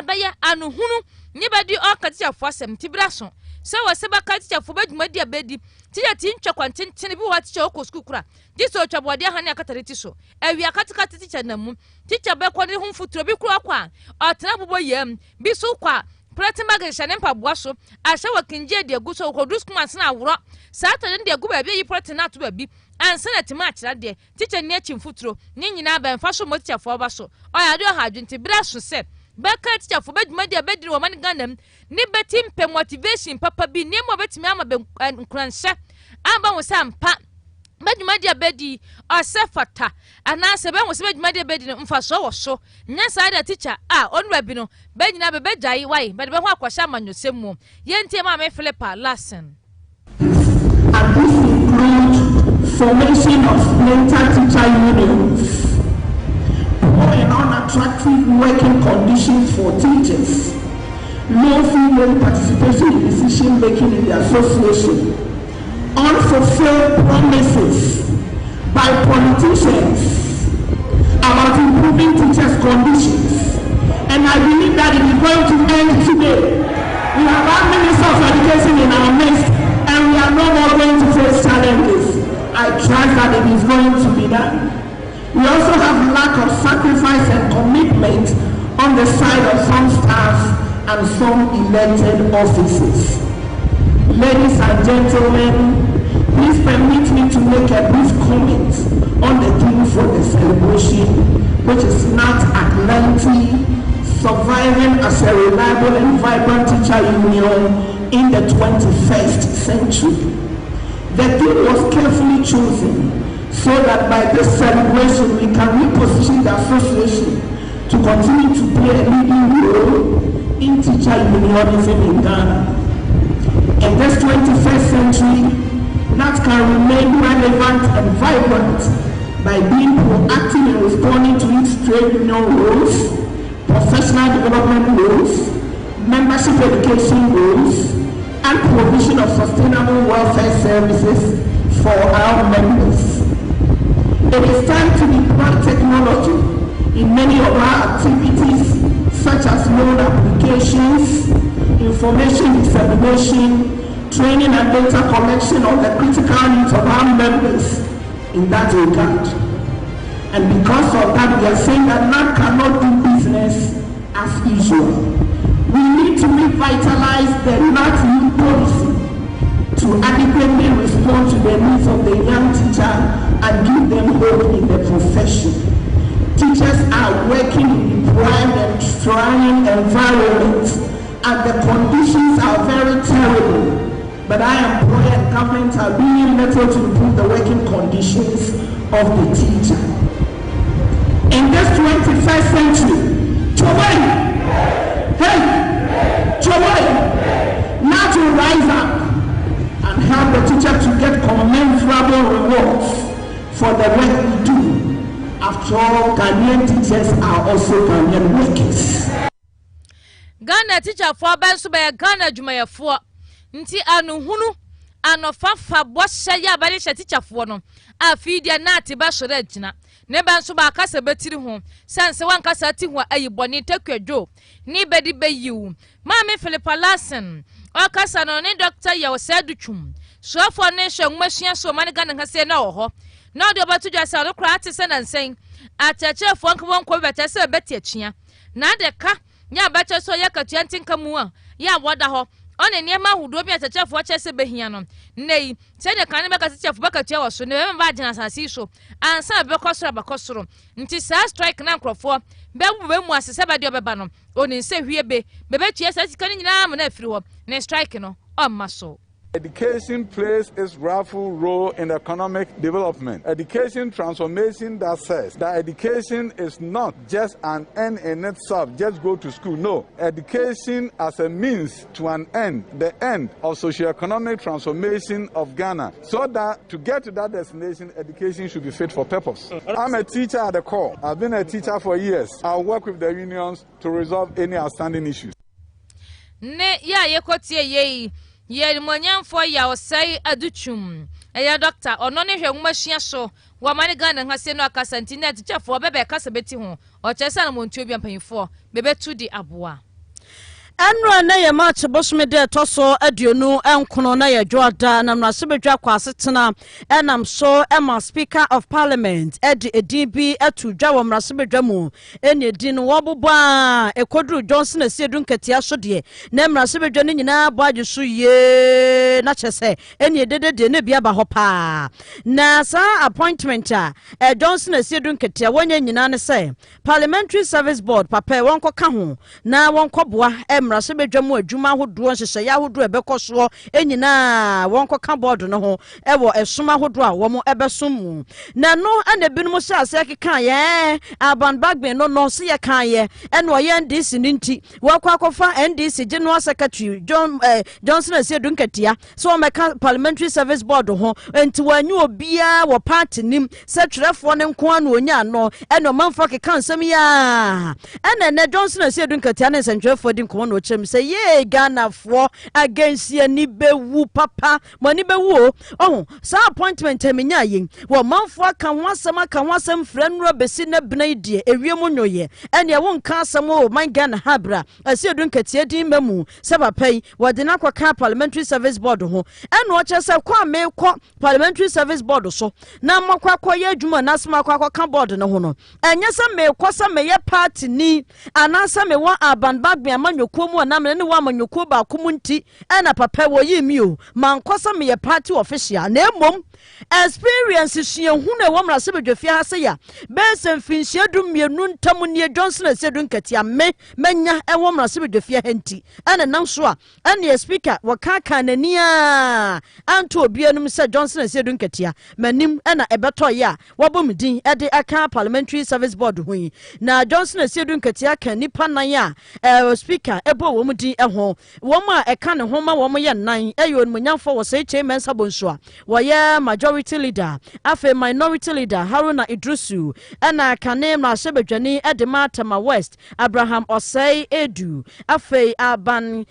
beye anu hunu ni ba di o ka teacher fo asem tibraso se wo se ba ka teacher fo badwuma di abedi teacher tin twa kwantenten bi wo teacher ko suku kura diso twabode ha ne akatareti so awia katika teacher namu teacher be ko ne hu futuro bi kura kwa otena bobo yam bi so kwa pratima gesha ne mpaboa so ahye wakinje de gu so ko dus kuma sna awro sata ne de gu ba bi yi pratina to ba bi ansa na tima akira de teacher ne achim futuro ne nyina ba mfa so mo teacher fo ba so oya de ha dwente bra so se beka teacher fo badwuma de abediri wo man Ghana ne betim pe motivation papa bi ne mo betimi ama be nkranhye aba wo sampa badwuma de abedi osefata anase be wo se badwuma de abedi mfa so wo so nya sa da teacher onwa bi no be nyina be bejai wai be ho akwasha amanyosem mu yentie ma me Philip Lasson. And this includes formation of mental teacher unions, poor and unattractive working conditions for teachers, low female participation in decision making in the association, unfulfilled promises by politicians about improving teachers' conditions. And I believe that it is going to end today. We have our Minister of Education in our midst, and we are no more going to face challenges. I trust that it is going to be done. We also have lack of sacrifice and commitment on the side of some staff and some elected offices. Ladies and gentlemen, please permit me to make a brief comment on the theme for the celebration, which is not Atlantic, surviving as a reliable and vibrant teacher union in the 21st century. The theme was carefully chosen so that by this celebration we can reposition the association to continue to play a leading role in teacher unionism in Ghana. In this 21st century, that can remain relevant and vibrant by being proactive in responding to its trade union roles, professional development roles, membership education roles, and provision of sustainable welfare services for our members. It is time to deploy technology in many of our activities, such as loan applications, information dissemination, training and data collection of the critical needs of our members in that regard. And because of that, we are saying that NAC cannot do business as usual. We need to revitalize the NAC youth policy to adequately respond to the needs of the young teacher and give them hope in the profession. Teachers are working in deprived and trying environments, and the conditions are very terrible. But I employ and government are doing little to improve the working conditions of the teacher. In this 21st century, now to rise up and help the teacher to get commensurable rewards for the work we do. After all, Ghanaian teachers are also Ghanaian workers. Ghana teacher for Bensu by Ghana Jumaya for Nti anu hunu anofafa boshe ya barisha teacher for no afidia nati basore jina ne banso ba kasa betiri ho sense wan kasa ti ho ayiboni takwadwo ni bedi beyiwu maame Philippa Larson o kasa no ne doctor ya osedutwum sofo ne hwemashia so mane Ghana hase na oho na de obatudwa sa rokra ate se na nsen atachefo nkwo nkwo beta se beti achia na de ka nya bacha so yakatua ntinkamu a ya woda ho one niema hudo bi atachefo chese behia no nei se de kan be katachefo bakatua wo so ne be ba gina asasi so ansa be kosoro bakosoro nti sa strike na nkrofo be mu asese ba de obeba no oni se hwiebe be betua sa sika ni nyina mo na afiri ho ne strike no o maso. Education plays its rightful role in economic development. Education transformation that says that education is not just an end in itself, just go to school. No, education as a means to an end, the end of socio-economic transformation of Ghana. So that to get to that destination, education should be fit for purpose. I'm a teacher at the core. I've been a teacher for years. I'll work with the unions to resolve any outstanding issues. Ne ya yekotie yei. Ye monyam for ya osai aduchum eya doctor ono ne hwemashia so wa mane Ghana hase no akasanti na teacher for bebe kasa beti ho o chesa na montuo bia mpanyifo bebe tu di aboa Anra na ye match bosme de toso aduonu enkono na ye dwoada na no asebedwa kwasetena enam so ema speaker of parliament edi edb atu dwa wo mrasebedwa mu eni edi no woboba ekodru Johnson asiedu nketia so de na mrasebedwa ni nyina boaje so ye na chese eni edede na bia ba ho pa na sa appointment a Johnson asiedu nketia wonya nyina ne se parliamentary service board papa wonko ka ho na wonko boa mrase bedwamu adwuma hodo nhyehyɛ ya hodo ebekoso enyina wonko ka board no ho ewo esoma hodo a wo mo ebesom mu na no ana binum sha ase keka ye aban bagben no se ye kan ye ene o ye NDC ninti wakwa akofa NDC general secretary Johnson asiedu nkatia so meka parliamentary service board ho enti wanyu obia wo party nim se twerefo ne nko anu onya no ene o manfa keka nsem ya ene Johnson asiedu nkatia ne nsentwerefo di nko no chem say ye Ghana for against ye ni bewu papa money bewu oh sa appointment emenya yin wo manfo aka ho asem frɛnro besi na bnaidie ewiem nyoye ene ye won ka asem o man Ghana habra asiedu nkatie din mamu se papa yi wo de na kwaka parliamentary service board ho ene o che se kwa me kɔ parliamentary service board so na makwa ye adwuma na asem akwa ka board no ho no enye se me kɔ se me ye party ni anasa me wa aban bagbe amanyokuo mu na me ne wa amanyokuo ba komunti ena papa wo yi mi o man kosa me ye party official na emom experience hye hu na wo mra se bedwafia hase ya be se mfinhye du mienu ntam ne Johnson asedu nkatia menya e wo mra se bedwafia henti ena nam so a ena speaker wo ka nania nyinaa anto obianum sɛ Johnson Asiedu Nketia manim ɛna ɛbɛtɔ ya wabɔ medin ɛde aka Parliamentary Service Board ho yi na Johnson Asiedu Nketia kan nipa nan a speaker ɛbɔ wɔn din ɛho wɔn a ɛka ne ho ma wɔn yɛ nan ɛyɛ onmunyafo wɔ sɛ chairman sabonso a wɔyɛ majority leader afei minority leader Haruna Idrisu ɛna kane mrahye ɛde ma Tema West Abraham Osei Edu afei aban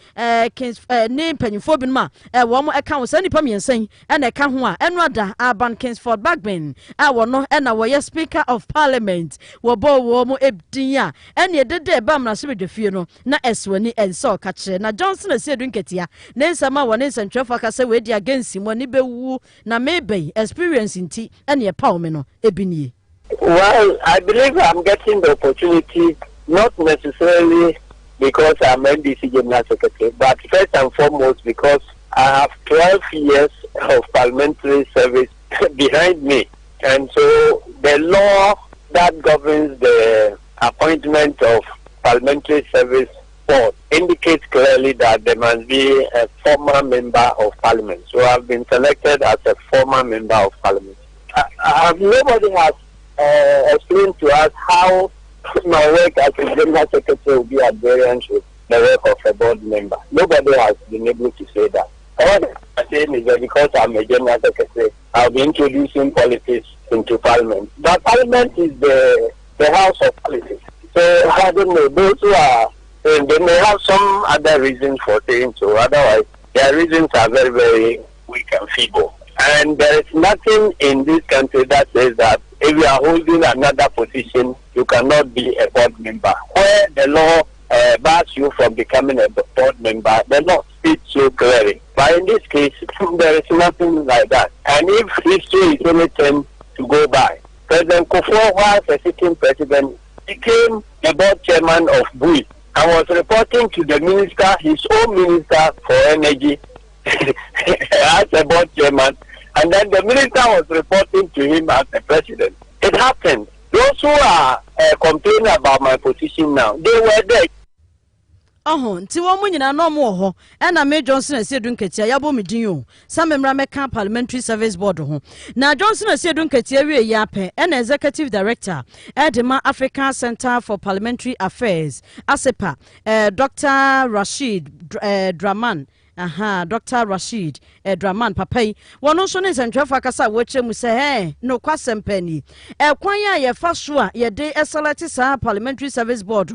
kings ne mpanyinfo bi ma wɔn ɛka ho sɛ nipa miɛnsan ɛna ɛka ho a ɛno ada aban Kingsford Bagbin a wɔno ɛna wɔyɛ speaker of parliament wɔbɔ wɔn edin a ɛne ɛdede ɛba mrahye bedwafie no na ɛswani ɛnsa ɔka na Johnson Asiedu Nketia ne nsɛm a wɔne nsɛntwerɛfo aka sɛ wɔadi against mu ne bɛwu na maybe experience nti ɛne ɛpaw me no ebinie. Well, I believe I'm getting the opportunity, not necessarily because I'm NDC General Secretary, but first and foremost because I have 12 years of parliamentary service behind me. And so the law that governs the appointment of parliamentary service board indicates clearly that there must be a former member of parliament. So I've been selected as a former member of parliament. Nobody has explained to us how my work as a general secretary will be at variance with the work of a board member. Nobody has been able to say that. All I'm saying is that because I'm a general secretary, I'll be introducing politics into parliament. But parliament is the house of politics. So I don't know, those who are, they may have some other reasons for saying so. Otherwise, their reasons are very, very weak and feeble. And there is nothing in this country that says that if you are holding another position, you cannot be a board member. Where the law bars you from becoming a board member, the law speaks so clearly. But in this case, there is nothing like that. And if history is anything to go by, President Kufuor, while a sitting president, became the board chairman of BUI and was reporting to the minister, his own minister for energy, as a board chairman, and then the minister was reporting to him as the president. It happened. Those who are complaining about my position now, they were there. Nti wo mu nyina no mo ho ɛna me Johnson Asiedu Nketia yabo medin o samemra meka Parliamentary Service Board ho na Johnson Asiedu Nketia wie yape ɛna executive director Edema African Center for Parliamentary Affairs ASEPA Dr. Rashid Draman Dr. Rashid Draman Papai wono so ne sentrefa kasa woche mu se no kwasempani kwan ya ye fa so a ye de select sa Parliamentary Service Board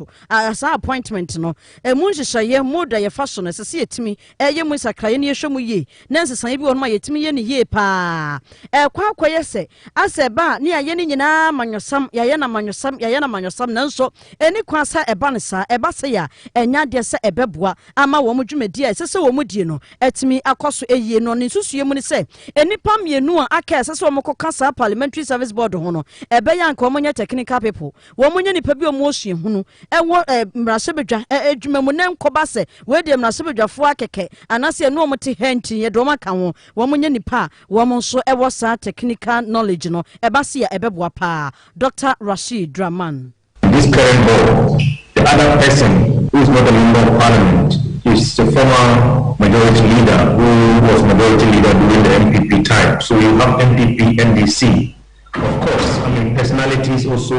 sa appointment no mu nhyehyeye mu da ye fa so no se yetimi ye mu sakraye ne yehwemu ye na nsesan bi wono ma yetimi ye ne ye pa kwa akoye se aseba ne ye ne nyina manyosam ye na manyosam ye na manyosam nanso eni kwa sa eba ne sa eba se ya enya de se ebeboa ama wo mu dwumadi a se wo mu die no etimi akoso eyie no ne susue mu ne se enipa mienu a aka se wo mkoka sa Parliamentary Service Board ho no ebe ya nka omonye technical people wo monye nipa bi omo osue hunu ewo mrasebedwa edwuma mu ne nkoba se we de mrasebedwafo akeke anase enu omote henti ye do maka ho wo monye nipa wo mo so ewo sa technical knowledge no eba se ya ebeboa pa Dr. Rashid Draman. This current board, the other person who is not a member of parliament is the former majority leader who was majority leader during the MPP time. So you have MPP, NDC. Of course, I mean, personalities also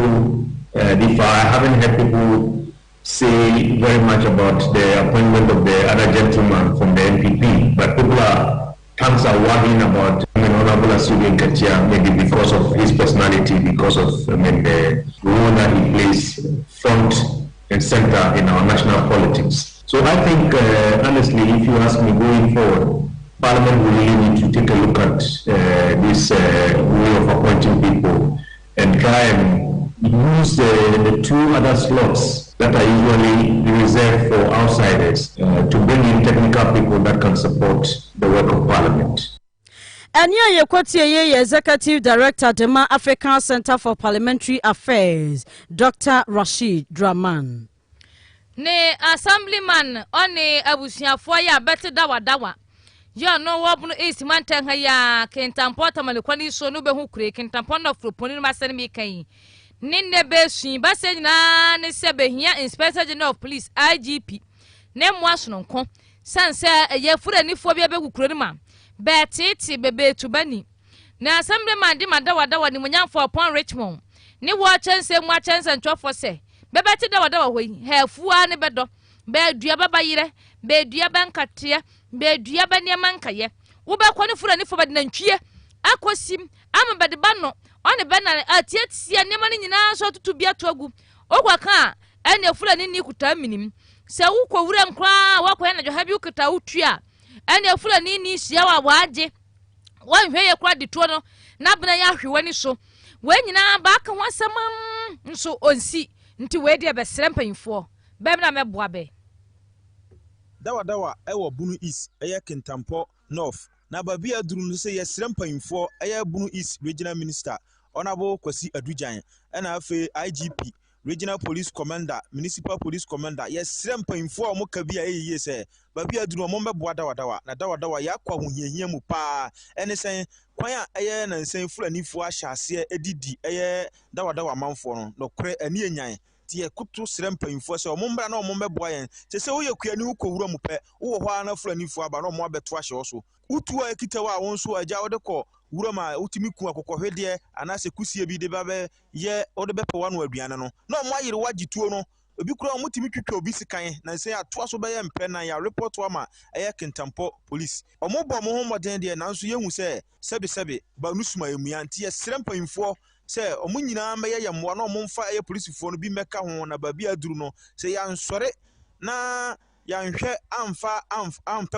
differ. I haven't heard people say very much about the appointment of the other gentleman from the MPP, but tongues are wagging about Honorable Asiedu Nketia, maybe because of his personality, because of the role that he plays front and center in our national politics. So I think, honestly, if you ask me going forward, Parliament will really need to take a look at this way of appointing people and try and use the two other slots that are usually reserved for outsiders to bring in technical people that can support the work of Parliament. Anya Yekwotie Executive Director Dema African Center for Parliamentary Affairs, Dr. Rashid Draman. Ne Assemblyman one abusuafo ya bete dawa. Ya no wobunu East Mantan ya kentampo tamalekoni so no behu kure kentampo no froponi no masene mi kan. Ninde be sun ba se nyina ne se behia Inspector General of Police IGP. Ne moaso no nko sanse ye fura ni fo bia be kukuro ni ma be tete bebe tubani na assembly man di madawa ni munyamfo upon Richmond ni wo chense mu achense ntwofo se bebe ti dawa hoi hefua ne bedo be dua baba yire be dua bankatea be dua baniama nkaye wo be kɔ ne fura ni fo bade nantwie akosim ama bade ba no one be na atiatia niama ni nyina so tutu bia to agu okwa ka ene fura ni kuta minim se wo kɔ wura nkra wo kɔ na jo habi ukuta utua ene fura ni hia wa waje wan hweye kra de to no na bena ya hwewani so we nyina ba ka ho asɛm nso onsi nti we de be srempanyfo be na meboa be dawa ewo bunu east eye Kintampo north na babia duru no se ye srempanyfo eye bunu east regional minister honorable Kwasi Adujan na afi IGP regional police commander municipal police commander ye srempanyfo mo ka bia eye se babia duru mo meboa dawa na dawa ya kwa hohiahia mu pa ene sen kwan a eye na nsen fulanifo ahyase edidi eye dawa manfo no nokre ani enyan tie kutu srempanyfo se omombra na omombeboa yen se wo yakuani wo kowura mu pe wo ho ana fulanifo aba na omo abeto ahye so utu a ekitawa won so agya wode kɔ wura ma utimi ku akokɔhwede anase kusie bi de babe ye wode bepe wano aduane no na omo ayire wagituo no obi kura omo timi twetwa obi sikan na nsen atoa so beye mpe na ya report wa ma eye Kintampo police omo bo mo ho moden de na nso yehu se sebe ba nusuma emua nti ye srempanyfo se omo nyina meye yemwa na omo mfa eye policefo no bi meka ho na ba bi aduru no se ya nsore na ya nhwe amfa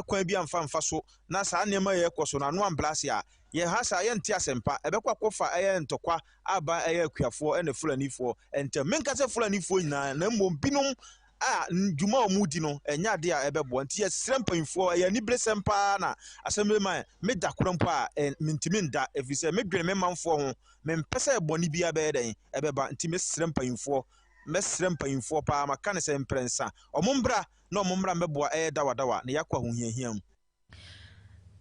kwan bi amfa so na saa nema ye koso na no amblase a ye hasa ye ntia sempa ebekwa kofa eye ntokwa aba eye akuafo ene fulanifo ente menka se fulanifo nyina na mmom binom a ndwuma omudi no enya de a ebebo nti ye srempanyfo ye ni bresempa na assembly man me da korampo a mintimi nda efise me dwene me manfo ho me mpese eboni bia be den ebeba nti me srempanyfo pa maka ne se mprensa omombra na omombra meboa dawa na yakwa hohiahiam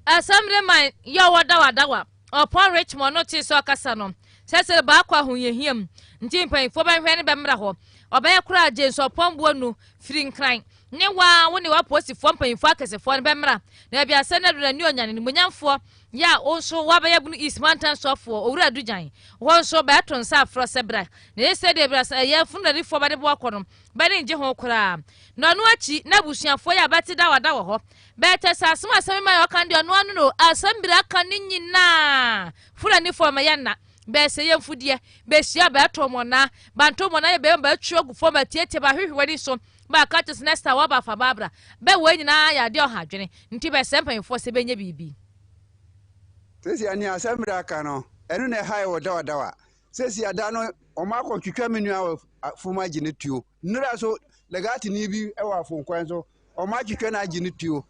assembly man yo dawa upon Richmond no ti so akasa no se ba akwa hohiahiam nti mpanyfo ba hwe ne be mra ho obaya kura agenso upon buonu frinkran ne wa woni wa posifo mpanyfo akasefo ne be mra na bia se na do na ni onyane ni munyamfo ya onso wa baya bunu ismantan sofo owura Adujan wonso ba to nsa afro sebra na ese de bra ya funari fo ba de bo akono ba ne nje ho kura no no achi na busuafo ya bati dawa ho ba te sasema asem ma yo kan de no anu no asembira kan nyina fulani fo ma ya na be se ye mfudie be hia ba to mona ba to mona ye be ba twa gu fo ma tiete ba hwehwani so ba ka tes nesta wa ba fa babra be we nyina ya de ohadwene nti be sempanyfo se be nya bibi sesi ani asembra ka no enu na hai wo dawa sesi ada no o ma ko twetwa menua fuma gine tuo nura so legati ni bi e wa fonkwan so o ma twetwa na gine tuo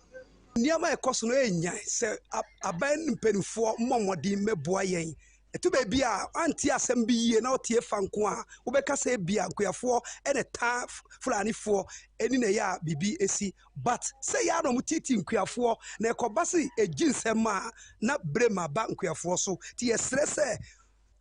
niama e koso no enyan se aban mpenufo mmomodi meboa yen etu be bia anti asem bi ye na otie fanko a wo be kasa bia nkoyafo ene ta fulanifo eni na ya bibi esi but say ya no mutiti nkoyafo na ekobase eginsem a na brema ba nkoyafo so ti yesre se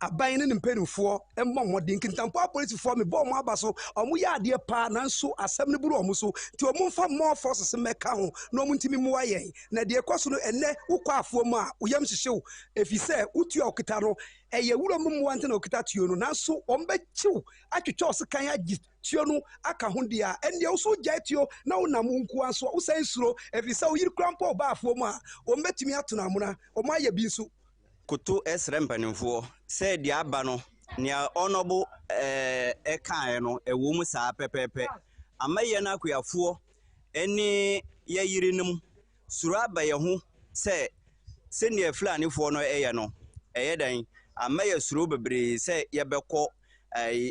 aban ne mpenufo mmomodi Kintampo police for me bo mo abaso omo ya ade pa nanso asem ne buru omo so ti omo mfa more forces meka ho na omo ntimi mu ayen na de ekoso no enne ukwa afo mu a uyam hyehyew efise utua okita no eye wuro mu wante na okita tuo no nanso ombe chiw atwetwa osekan agi tuo no aka ho dia enne wo gya tuo na wonam nku anso wo san suro efise wo yiri krampo ba afo mu a ombe timi atona amuna omo aye bi nso kutu esrempanimfo se dia aba no nia onobo ekae no ewo mu saa pepepe amaye na akuafo eni yayirinum suru aba ye ho se ne fulanifo no eye no eye dan amaye suru bebre se ye bekọ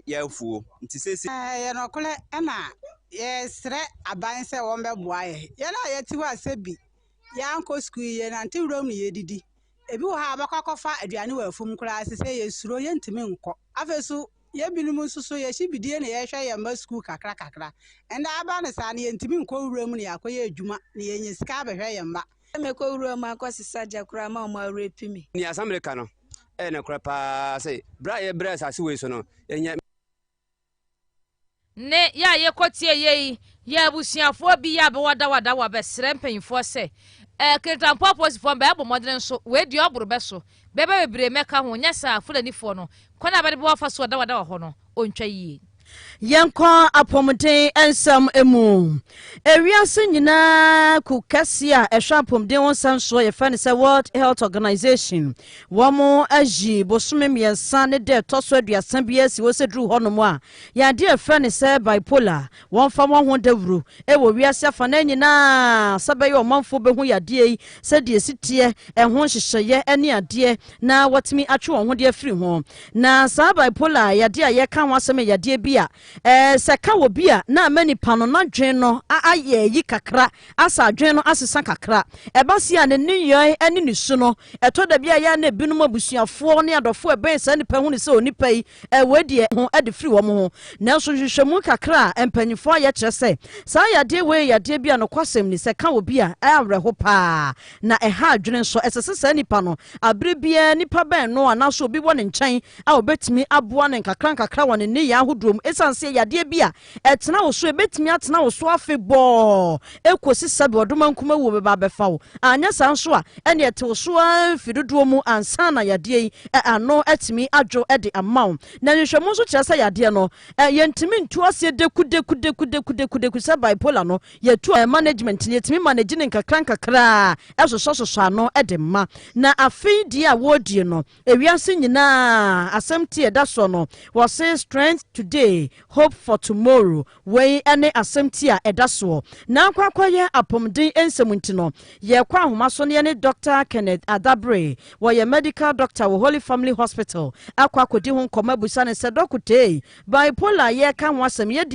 yafuo nti se ye no kole na ye sre aban se wo mbeboa ye na ye ti wa sebi ya anko school ye na nti wrom ne ye didi ebi wo ha abakwakofa aduane wa afum kura se ye suro ye ntimi nkọ afesu ye binum susu ye hibidie na ye hwe ye ma school kakra enda aba ne sa ne ye ntimi nkọ wrom ne yakoye adwuma ne ye nyisika abehwe ye mba emeko wrom akosisa jakura ma o ma repimi ni asamrika no ne kura pa se bra ye bra sa si we so no enya ne ya ye kotie ye ya busuafo bi ya be wada wa be sere mpanyimfo se kentampo aposifo be abo modern so we di oburo be so be bebre meka ho nya sa fulanifo no kona be wafa so wada ho no ontwa yie Yankon apomden ensam emu ewiase nyina ku Kaseɛ ehwa apomden wonsam so ye fa ne se World Health Organization womo aji bosome miensa ne de toso aduasa bia si wo sedru honom a ya de fa ne se bipolar won fa mo ho dawuru e wo wiase afa na nyina sabaye omanfo be hu yade yi se de sitie ehon hyehyeye ene ade na watimi atwe won ho de afiri ho na sa bipolar yade a ye kan wasem yade bia seka wo bia na mani pano na dwen no aye yi kakra asa dwen no asesa kakra ebasi a ne niyoy ene ni su no eto da bia ya na binum abusuafo ne adofo eben sa nipa hu ne se onipa yi wadie ho ade firi wo mo ho na so hwehwemu kakra empanyifo aye kire se sa yade we yade bia no kwasem ni seka wo bia awreho pa na ha dwen so esese sa nipa no abre bia nipa ben no anaso obi wo ne nkyɛn a obetimi aboa ne kakra wo ne ne ya hodrom esanse yade bia etena wo so ebetimi atena wo so afebɔ ekosi sabe odoma nkuma wo be ba befa wo anya san so a ene ete wo so afidodo mu ansa na yade yi ano etimi adwo de amaw na nhwehwemu so kyerɛ sɛ yade no yentimi ntu ase deku sa bipolar no yetu management ne yetimi manage ne kakra ɛsoso ano de ma na afei die a wodie no ewiase nyina asɛm tie da so no wo say strength today hope for tomorrow we ene asɛmti a edaso na kwakwaye apomden ensemunti no ye kwa ahoma so ne ne Dr. Kenneth Adabre wo ye medical doctor wo Holy Family Hospital akwa kodi ho nkoma busa ne se dokute bipolar ye ka ho asɛm ye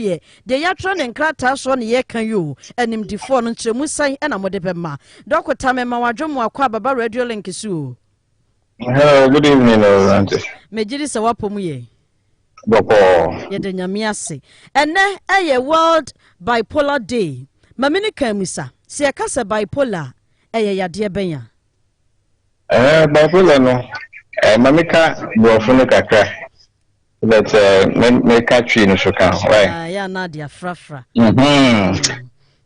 de ya tro ne nkrata so ne ye kan yo animdifo no nkyeremu san na mode bema dokota me ma wadwomo akwa baba radio link su. Hello, good evening, Auntie. Mejiri se wapomu ye. Boko. Yede nyamiase. Ene eye World Bipolar Day. Mamini kamisa. Si akase bipolar eye yade benya. Bipolar no. Mamika brofunu kakra. But me catch no shokan. Why? Ya na dia frafra.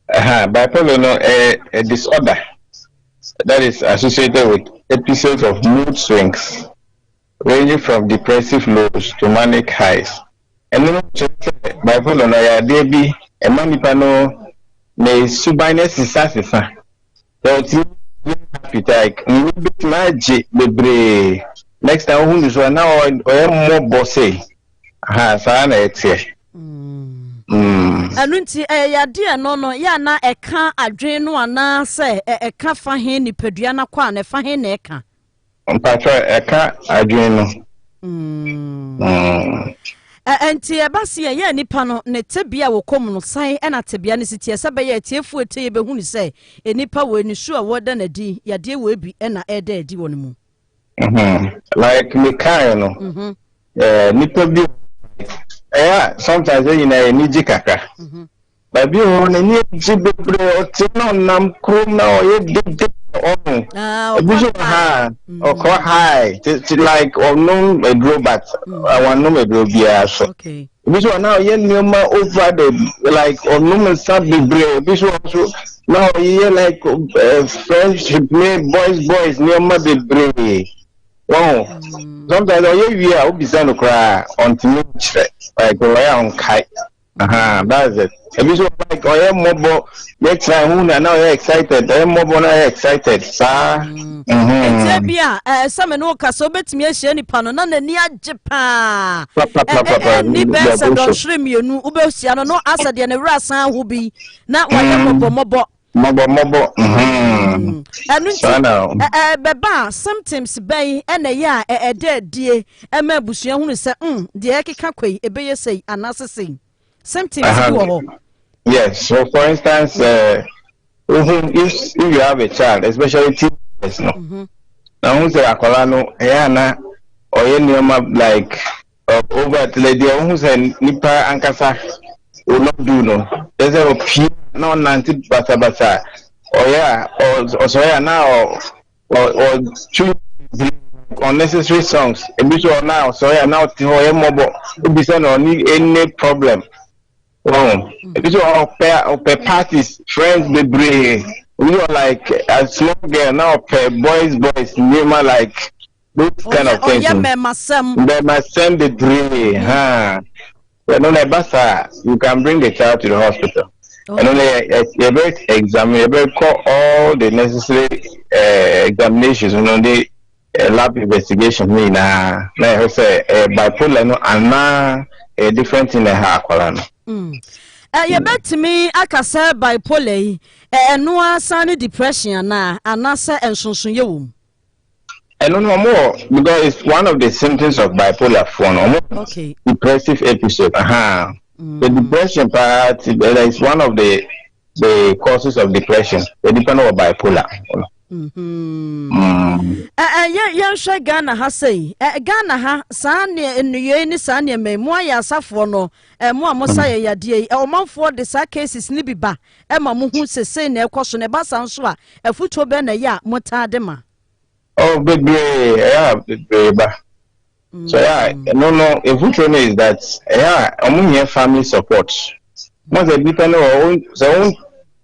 Bipolar no a disorder that is associated with episodes of mood swings ranging from depressive lows to manic highs. And then bipolar no ya dey bi e manipa no me subiness isasisa. So ti appetite we bit maji bebre. Next time who is one now or more bossy. Sa na etie. Anunti yade no ya na eka adwen no ana se eka fa hen ni padua na kwa na fa hen na eka mpatwa eka adwen no enti ebasi ye nipa no ne tebia wo kom no san na tebia ne sitie se be ye tiefu ete ye behunu se enipa wo ni su a woda na di yade wo bi na eda edi wo no mu like me kai no nipa bi sometimes you know ni jikaka but you on ni jibebre o ti no nam krom na o ye de o high like or no a robot I want no me bia so okay this one now ye nyoma over the like or no start bebre this one so now ye like friendship me boys nyoma bebre. Wow. Sometimes we are obisano cry on to like on kite. That's it. If you like I am mobile next time who now excited. I am mobile excited. Some no kaso betimi ahia nipa no na nani agye pa. Ni besa don hwere nu ubehia no no asa de ne wura san ho bi na wayɛ mobɔ Mobo. Beba sometimes bay ene ya die ema abusua hunu se de ekeka kwai ebeye sei anase sei sometimes wo. Yes, so for instance if you have a child, especially teenagers no. Now who say akola no na oye nioma like over the lady who say nipa ankasa will not do no. There's a no nanti basa or so now or choose unnecessary songs a bit or now so now mobile be no any problem Oh, it's all pair parties, friends, the brave. We are like a small girl now, pair boys, name like those kind of things. Yeah, they must send the brave, huh? When on a bus, you can bring the child to the hospital. And only you call all the necessary examinations, and only lab investigation. Now I say bipolar no, and a different in the heart. You bet me akasa bipolar no asane depression na anasa ensonson yewum. And no more because it's one of the symptoms of bipolar phone. Okay. Depressive episode. The depression part is one of the causes of depression. They depend on bipolar. Yeah, sure. Ghana has say, Ghana ha, Sanya in the Yeni Sanya me, Moya Safono, Moa Mosaya Yadia, or month for the sa cases Nibiba, Emma Muhu say, ne question a bass and swa, a foot to bena ya, Motadema. Oh, big so yeah, no. A good one is that among your family support. Most of people know so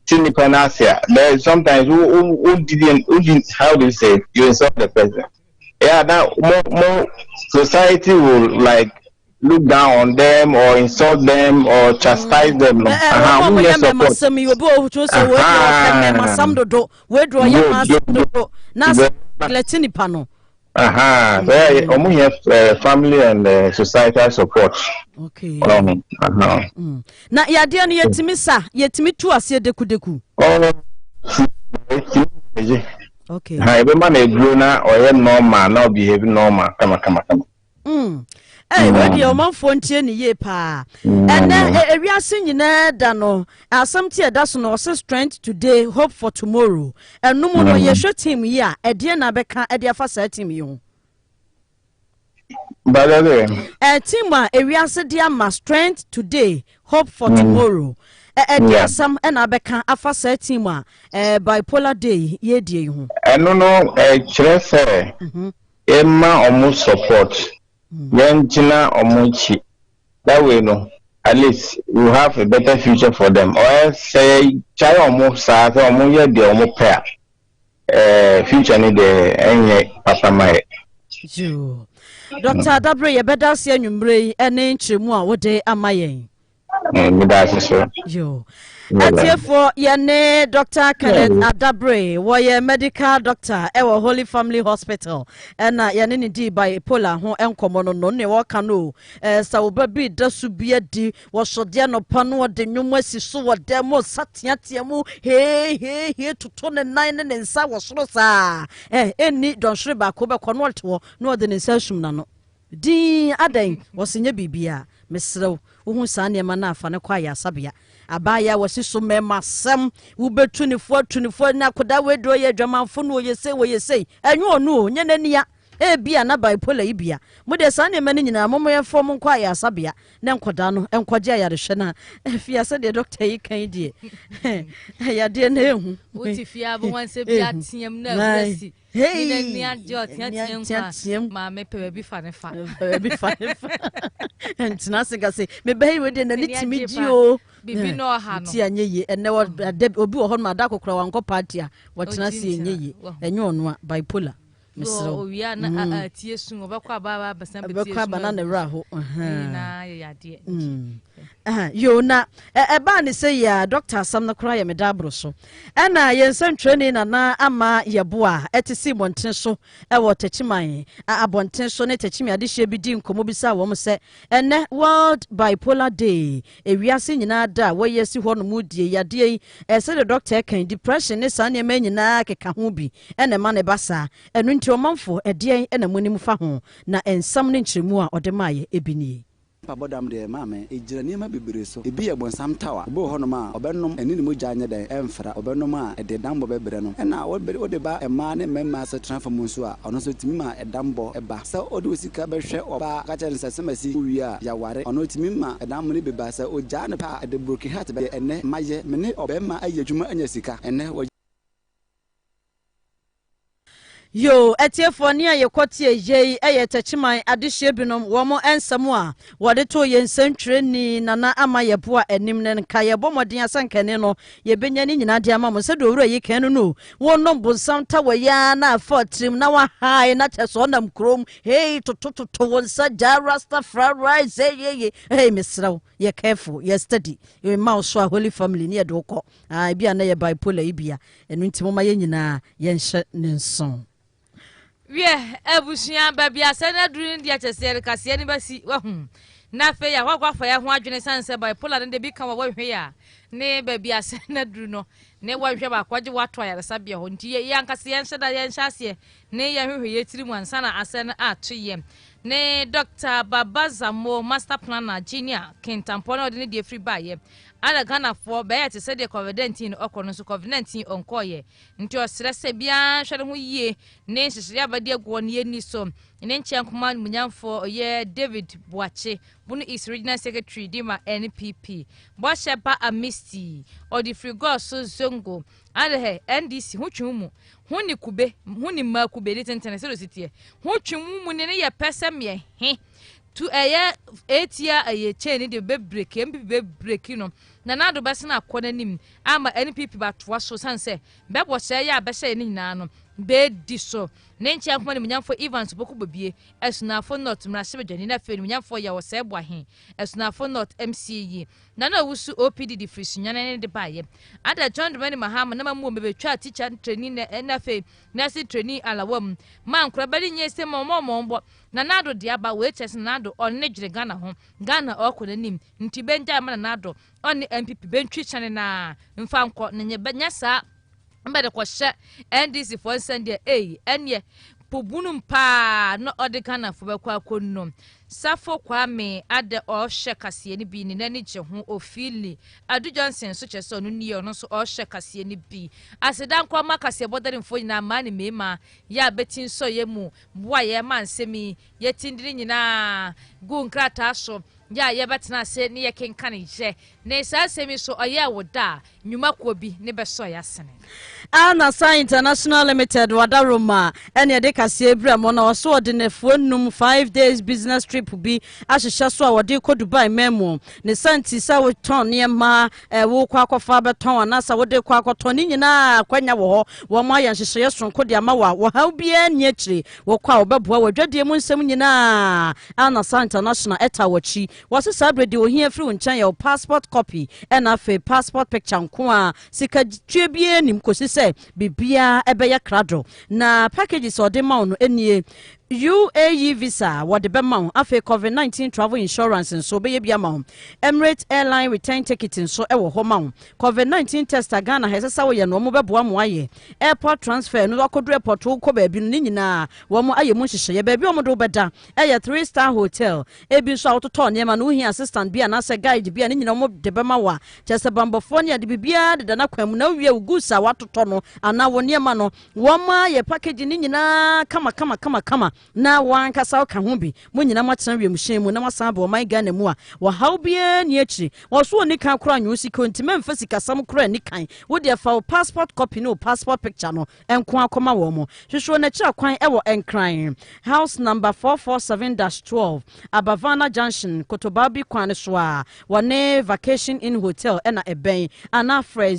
there is sometimes who didn't how do you say you insult the person. Yeah, now more society will like look down on them or insult them or chastise them. Family and societal support. Okay. Na yadia ni yetimi tu ase deku. Okay. Every man a grown or normal, now behave normal. Come. Ready your mom for ni ye pa. And then we are singing dano. Something that's no strength today, hope for tomorrow. And no more ye shot him ya. Ediana beka edia fasa team you. Tima we are said my strength today, hope for tomorrow. Some and abeka afasa team bipolar day ye dear. And no, Emma almost support. Jina Omuchi. That way, no. At least you have a better future for them. Or say, child almost sad or more the almost pair. Future need the Papa Mai. Dr. Dabre, you better see a number and name Chimua, what day am I? Yo. And therefore, Yane Dr. Kenneth Adabre, why medical doctor, our Holy Family Hospital, and Yanini D by Pola, who am common no ne wakano, so baby does be a D was so diano pano de numesi so what demo satiatiamu, hey, here to turn and 9 and sour slosa, any don't shriba coba conwalto, no than insertion nano. D. Aden was in your bibia, Miss Slow, who san your mana for a choir sabia. Abaya was so mema some who be 24 now could that way draw your German phone where you say, and you know, Yanania, be an bipolar ibia. Mother son, a man in a moment form choir sabia, Nam Codano, and Quadia the Shana. If you said the doctor, you can't dear. I dear name. What if you have once a biatium never see? Hey, Mamma, be funny, and nothing I say, maybe we didn't need to meet you. Be no harm, and there was a deb or on my dark crow and go party. What's not seeing ye, and you know bipolar. So we are not tears soon over Baba, but some banana raho. You na a ban is say ya doctor some no cry me dabroso. And I yen training and na ama ya boa etisi montenso e wo techimai abontenso ne techimi ade hye bi di nkomobisa wo mo se ene World Bipolar Day e wiase nyina da wo yesi ho no mudie yade e say the doctor kan depression ne san ne manyina keka ho bi ene ma ne basa enu nti omanfo ede ena munim fa ho na ensam ne nchiremu a ode maaye ebini Pabodam de mame, a journey be breso, a beer bon some tower, bo honoma, obenum, and in Mujanya de Emfra, obenoma, a de dambo bebreno, and now what be odeba a man and master transfer Monsua, or also Timima, a dambo, a ba, so Odusika Beshe or Ba, Catcher and Sassamasi, we are Yaware, or no Timima, a damn basa, or Janapa at the broken hat, and Maje, Mene or Bema, a Yajuma and Jessica, and Yo, etiefo ni aye kwoti eye tachiman adehye binom wo mo ensam a wode to ye nsantwire ni nana ama ye boa enim ne nka ye bomoden asankane no ye benya ni nyina de ama mo se do wura yi kan no wo no bonsam ta ya na afotrim na wa hai na cheso nam krom hey to wonsa jarasta fried rice hey misraw ye careful ye study ye mouse so holy family ni ye do ko bia na ye bipolar ibia enu ntimo ma ye nyina ye nhye ne nson. Yeah, ebusuan baby asena duru ndi achese Kaseɛ ni basi wahum na fe ya wakwafa ya ho adwene sanse bipolar de bi kan wa hwe ya ne baby asena duru no ne wahwe ba kwaje wato ya resabia ho nti ye ankase ye nheda ye nhase ne ye hwe ye tiri mu ansa na asena atoye ne Dr. Babazamo master planner Junior Kentampo na de free buy ala Ghana for be ya te se de COVID-19 okono so COVID-19 onkoye nti osrese bia hwere ho yie ne hyehyere abade agwo ne ni so ne nche nkoma munyamfo ye David Boache bunu is regional secretary dima NPP Bosheba Amisti odi frigo so zongo ala he NDC hu twumu hu ni kube hu ni ma kube ni tentene se do sitie hu twumu ne ye pese me he to etia aye chain de be break MPP be break no na nado bese na akọ nanim ama NPP ba toa so sanse be bo se ya be se ni nyina no be di so ne nche akoma ne munyamfo Evans boku bobie esunafo not mrahye bedwani na fe munyamfo ya wo se bo ahe esunafo not MCE na na wusu OPD di frisunyane ne de baye ada John Dwayne Mahama na mamu mebetwa teacher training na fe na se training alawam man kura bali nyese mombo na nado de aba we chese nado onne dwere Ghana ho Ghana okona nim nti benja ma na nado onne MPP bentwi chane na mfa nkọ na nyebanya sa mbede ko hye NDC for Sunday enye pobunum pa no ode Ghana fo be kwa akonno Safo Kwame ade ohye Kaseɛ ni bi ni nani gye ho ofili Adu Johnson so kyese onu ni ono so ohye Kaseɛ ni bi asedan kwa ma Kaseɛ bodare mfo nyina ma ne mema ya betin so ye mu boa ye ma nsemi ye tindiri nyina gu nkrata so ya ye betena se ne ye kenkan je ne sa semi so oye woda nyuma ko bi ne be so ya sene Ana Sa International Limited wadaroma ene de Kaseɛ bra mo na oso odinefo num 5 days business trip bi ahyehyɛ so a wode ko Dubai memo ne santi sa wo ton ne ma wo kwa akɔfa beton anasa wode kwa akɔton ni nyina kwanya wo ho wo ma ya hyehyɛ sonko de ama wo ha bia ni akire wo kwa obeboa wadwadie mu nsɛm nyina Ana Sa International eta wachi wo se sabredi ohia firi nkyɛn ya passport copy ɛna fe passport picture nko a sika tue bia nim kosi se bibia ebeya krado na packages ode ma no enie UAE visa what the bema afe COVID-19 travel insurance and so be bia ma Emirates airline return ticket so ewo ho ma COVID-19 test Ghana hese sa wo ye no mo beboa mo aye airport transfer no akodu airport ko ba bi no nyina wo mo aye mo hyehyɛ ba bi o mo do beda 3-star hotel ebi so autoto ne ma no hi assistant bia na se guide bia ne nyina mo de bema wa chese bambofo ne de bibia de na kwam na wie ugusa watoto no ana wo ne ma no wo ma ye package ne nyina kama na wankasa ka ho bi mo nyina matena wiem hyen mu na masan ba man Ghana mu a wo haw bia ni akiri wo so ni kan kora nyu sika ntima mfa sika sam kora ni kan wo de fa passport copy no passport picture no enko akoma wo mo hwehwo na kira kwan e wo enkran house number 447-12 Abavana Junction Kotobabi kwan so a wone vacation in hotel ena eben ana frɛ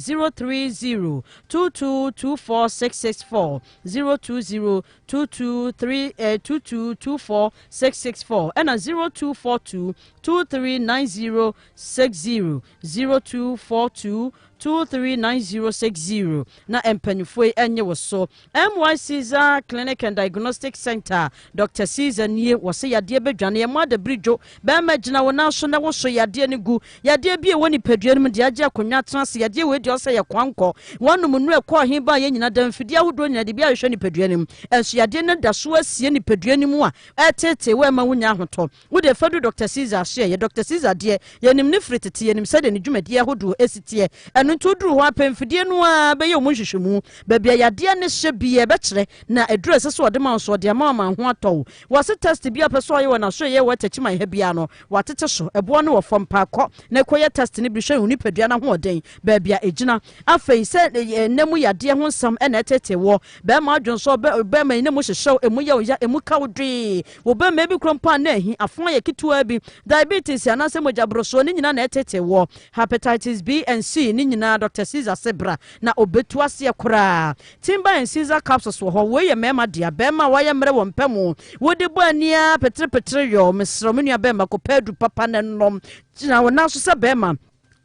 03022246664 02022246664 and a 0242239060 0242239060 na empanifoi enye woso MY Caesar Clinic and Diagnostic Center Dr. Caesar nie wose yade bedwane ye moada bridjo be magina wona so na woso yade ne gu yade bie woni paduanum de agye akonwa transe yade we de ose ye kwanko wonum nu ekọ hin ba ye nyina damfidi ahodo nyina de bia hwehwe ni paduanum enso yade ne da so asie ni paduanum a etete we ma wonya hoto wo de fadu Dr. Caesar hye ye Dr. Caesar de ye nim ne fritete ye nim sade ne dwumadi ahodo esitie ɛno nto duru ho apemfidie no a bɛyɛ omu hwehwemu baabi ayade ne hye bi ɛbɛkyerɛ na aduru ɛsɛ so ɔde ma so ɔde ama ho atɔ wɔse test bi apɛ so ɔyɛ wɔ na so yɛ wɔ tachiman ha bia no watete so ɛboɔ no wɔ fam paakɔ na ɛkɔyɛ test ne bi hwɛ hu nipadua no ho ɔden baabi a ɛgyina afei sɛ ɛnam yadeɛ ho nsɛm ɛna ɛtete wɔ bɛrima adwon so bɛrima yi ne mu hyehyɛw emu yɛ ɔya emu kaw dwee wɔ bɛrima bi kura mpa na ahi afoɔ yɛ ketewa bi diabetes anaasɛ mogyaborosoɔ ne nyinaa na ɛtete wɔ hepatitis B and C ne nyinaa Dr. Caesar Sebra na obetu aseɛ koraa timber and Caesar capsules wɔ hɔ wɔyɛ mɛma dia bɛrima wɔyɛ mmerɛ wɔ mpɛmu wɔde bɔ ania petre yɔ mesrɛ mu nua bɛrima kɔpɛ adu papa ne nom gyina wɔ naso sɛ bɛrima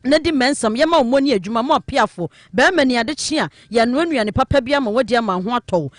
na di mensam yema omoni adwuma ma opiafo be mani ade chia ya nuanuane papa bia ma wadi ama ho atɔ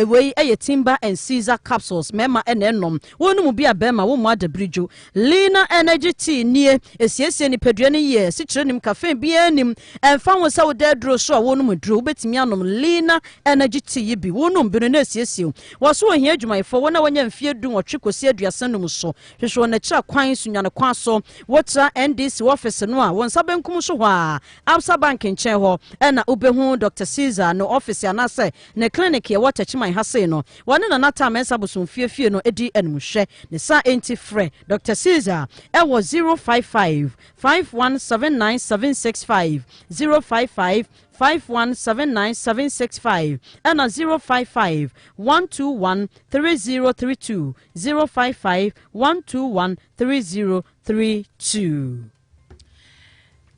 we eye timber and Caesar capsules mema ene enom wonu mu bia be ma wo mu adabrijo Lina energy tea nie esiesie ni padua ne ye si kire nim cafe bia nim emfa wo sa wo dadro so a wonu mu dro betimi anom Lina energy tea bi wonu mbino na esiesie wo so ohia adwuma ifo wona wonya mfie du nwotwe kosi aduasa num so hwehwe na kira kwan sunyane kwa so wotra NDC office no a sabenkum so hwa Absa Bank nchen ho na ubehu Dr. Caesar no office anase ne clinic ye watachiman hase no wone na nata mensa bosom fiefie no edi enmuhwe ne sa enti frɛ Dr. Caesar ewo 055 5179765 055 5179765 and 055 121 3032 055 121 3032.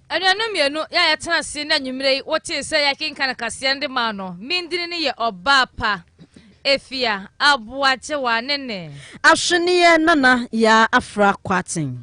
Anuanu mienu ya yatena se na nwumire wote se ya kinka na Kaseɛ ndi ma no mindini ne ye Obapa efia aboache wa nene ahwene nana ya afra kwaten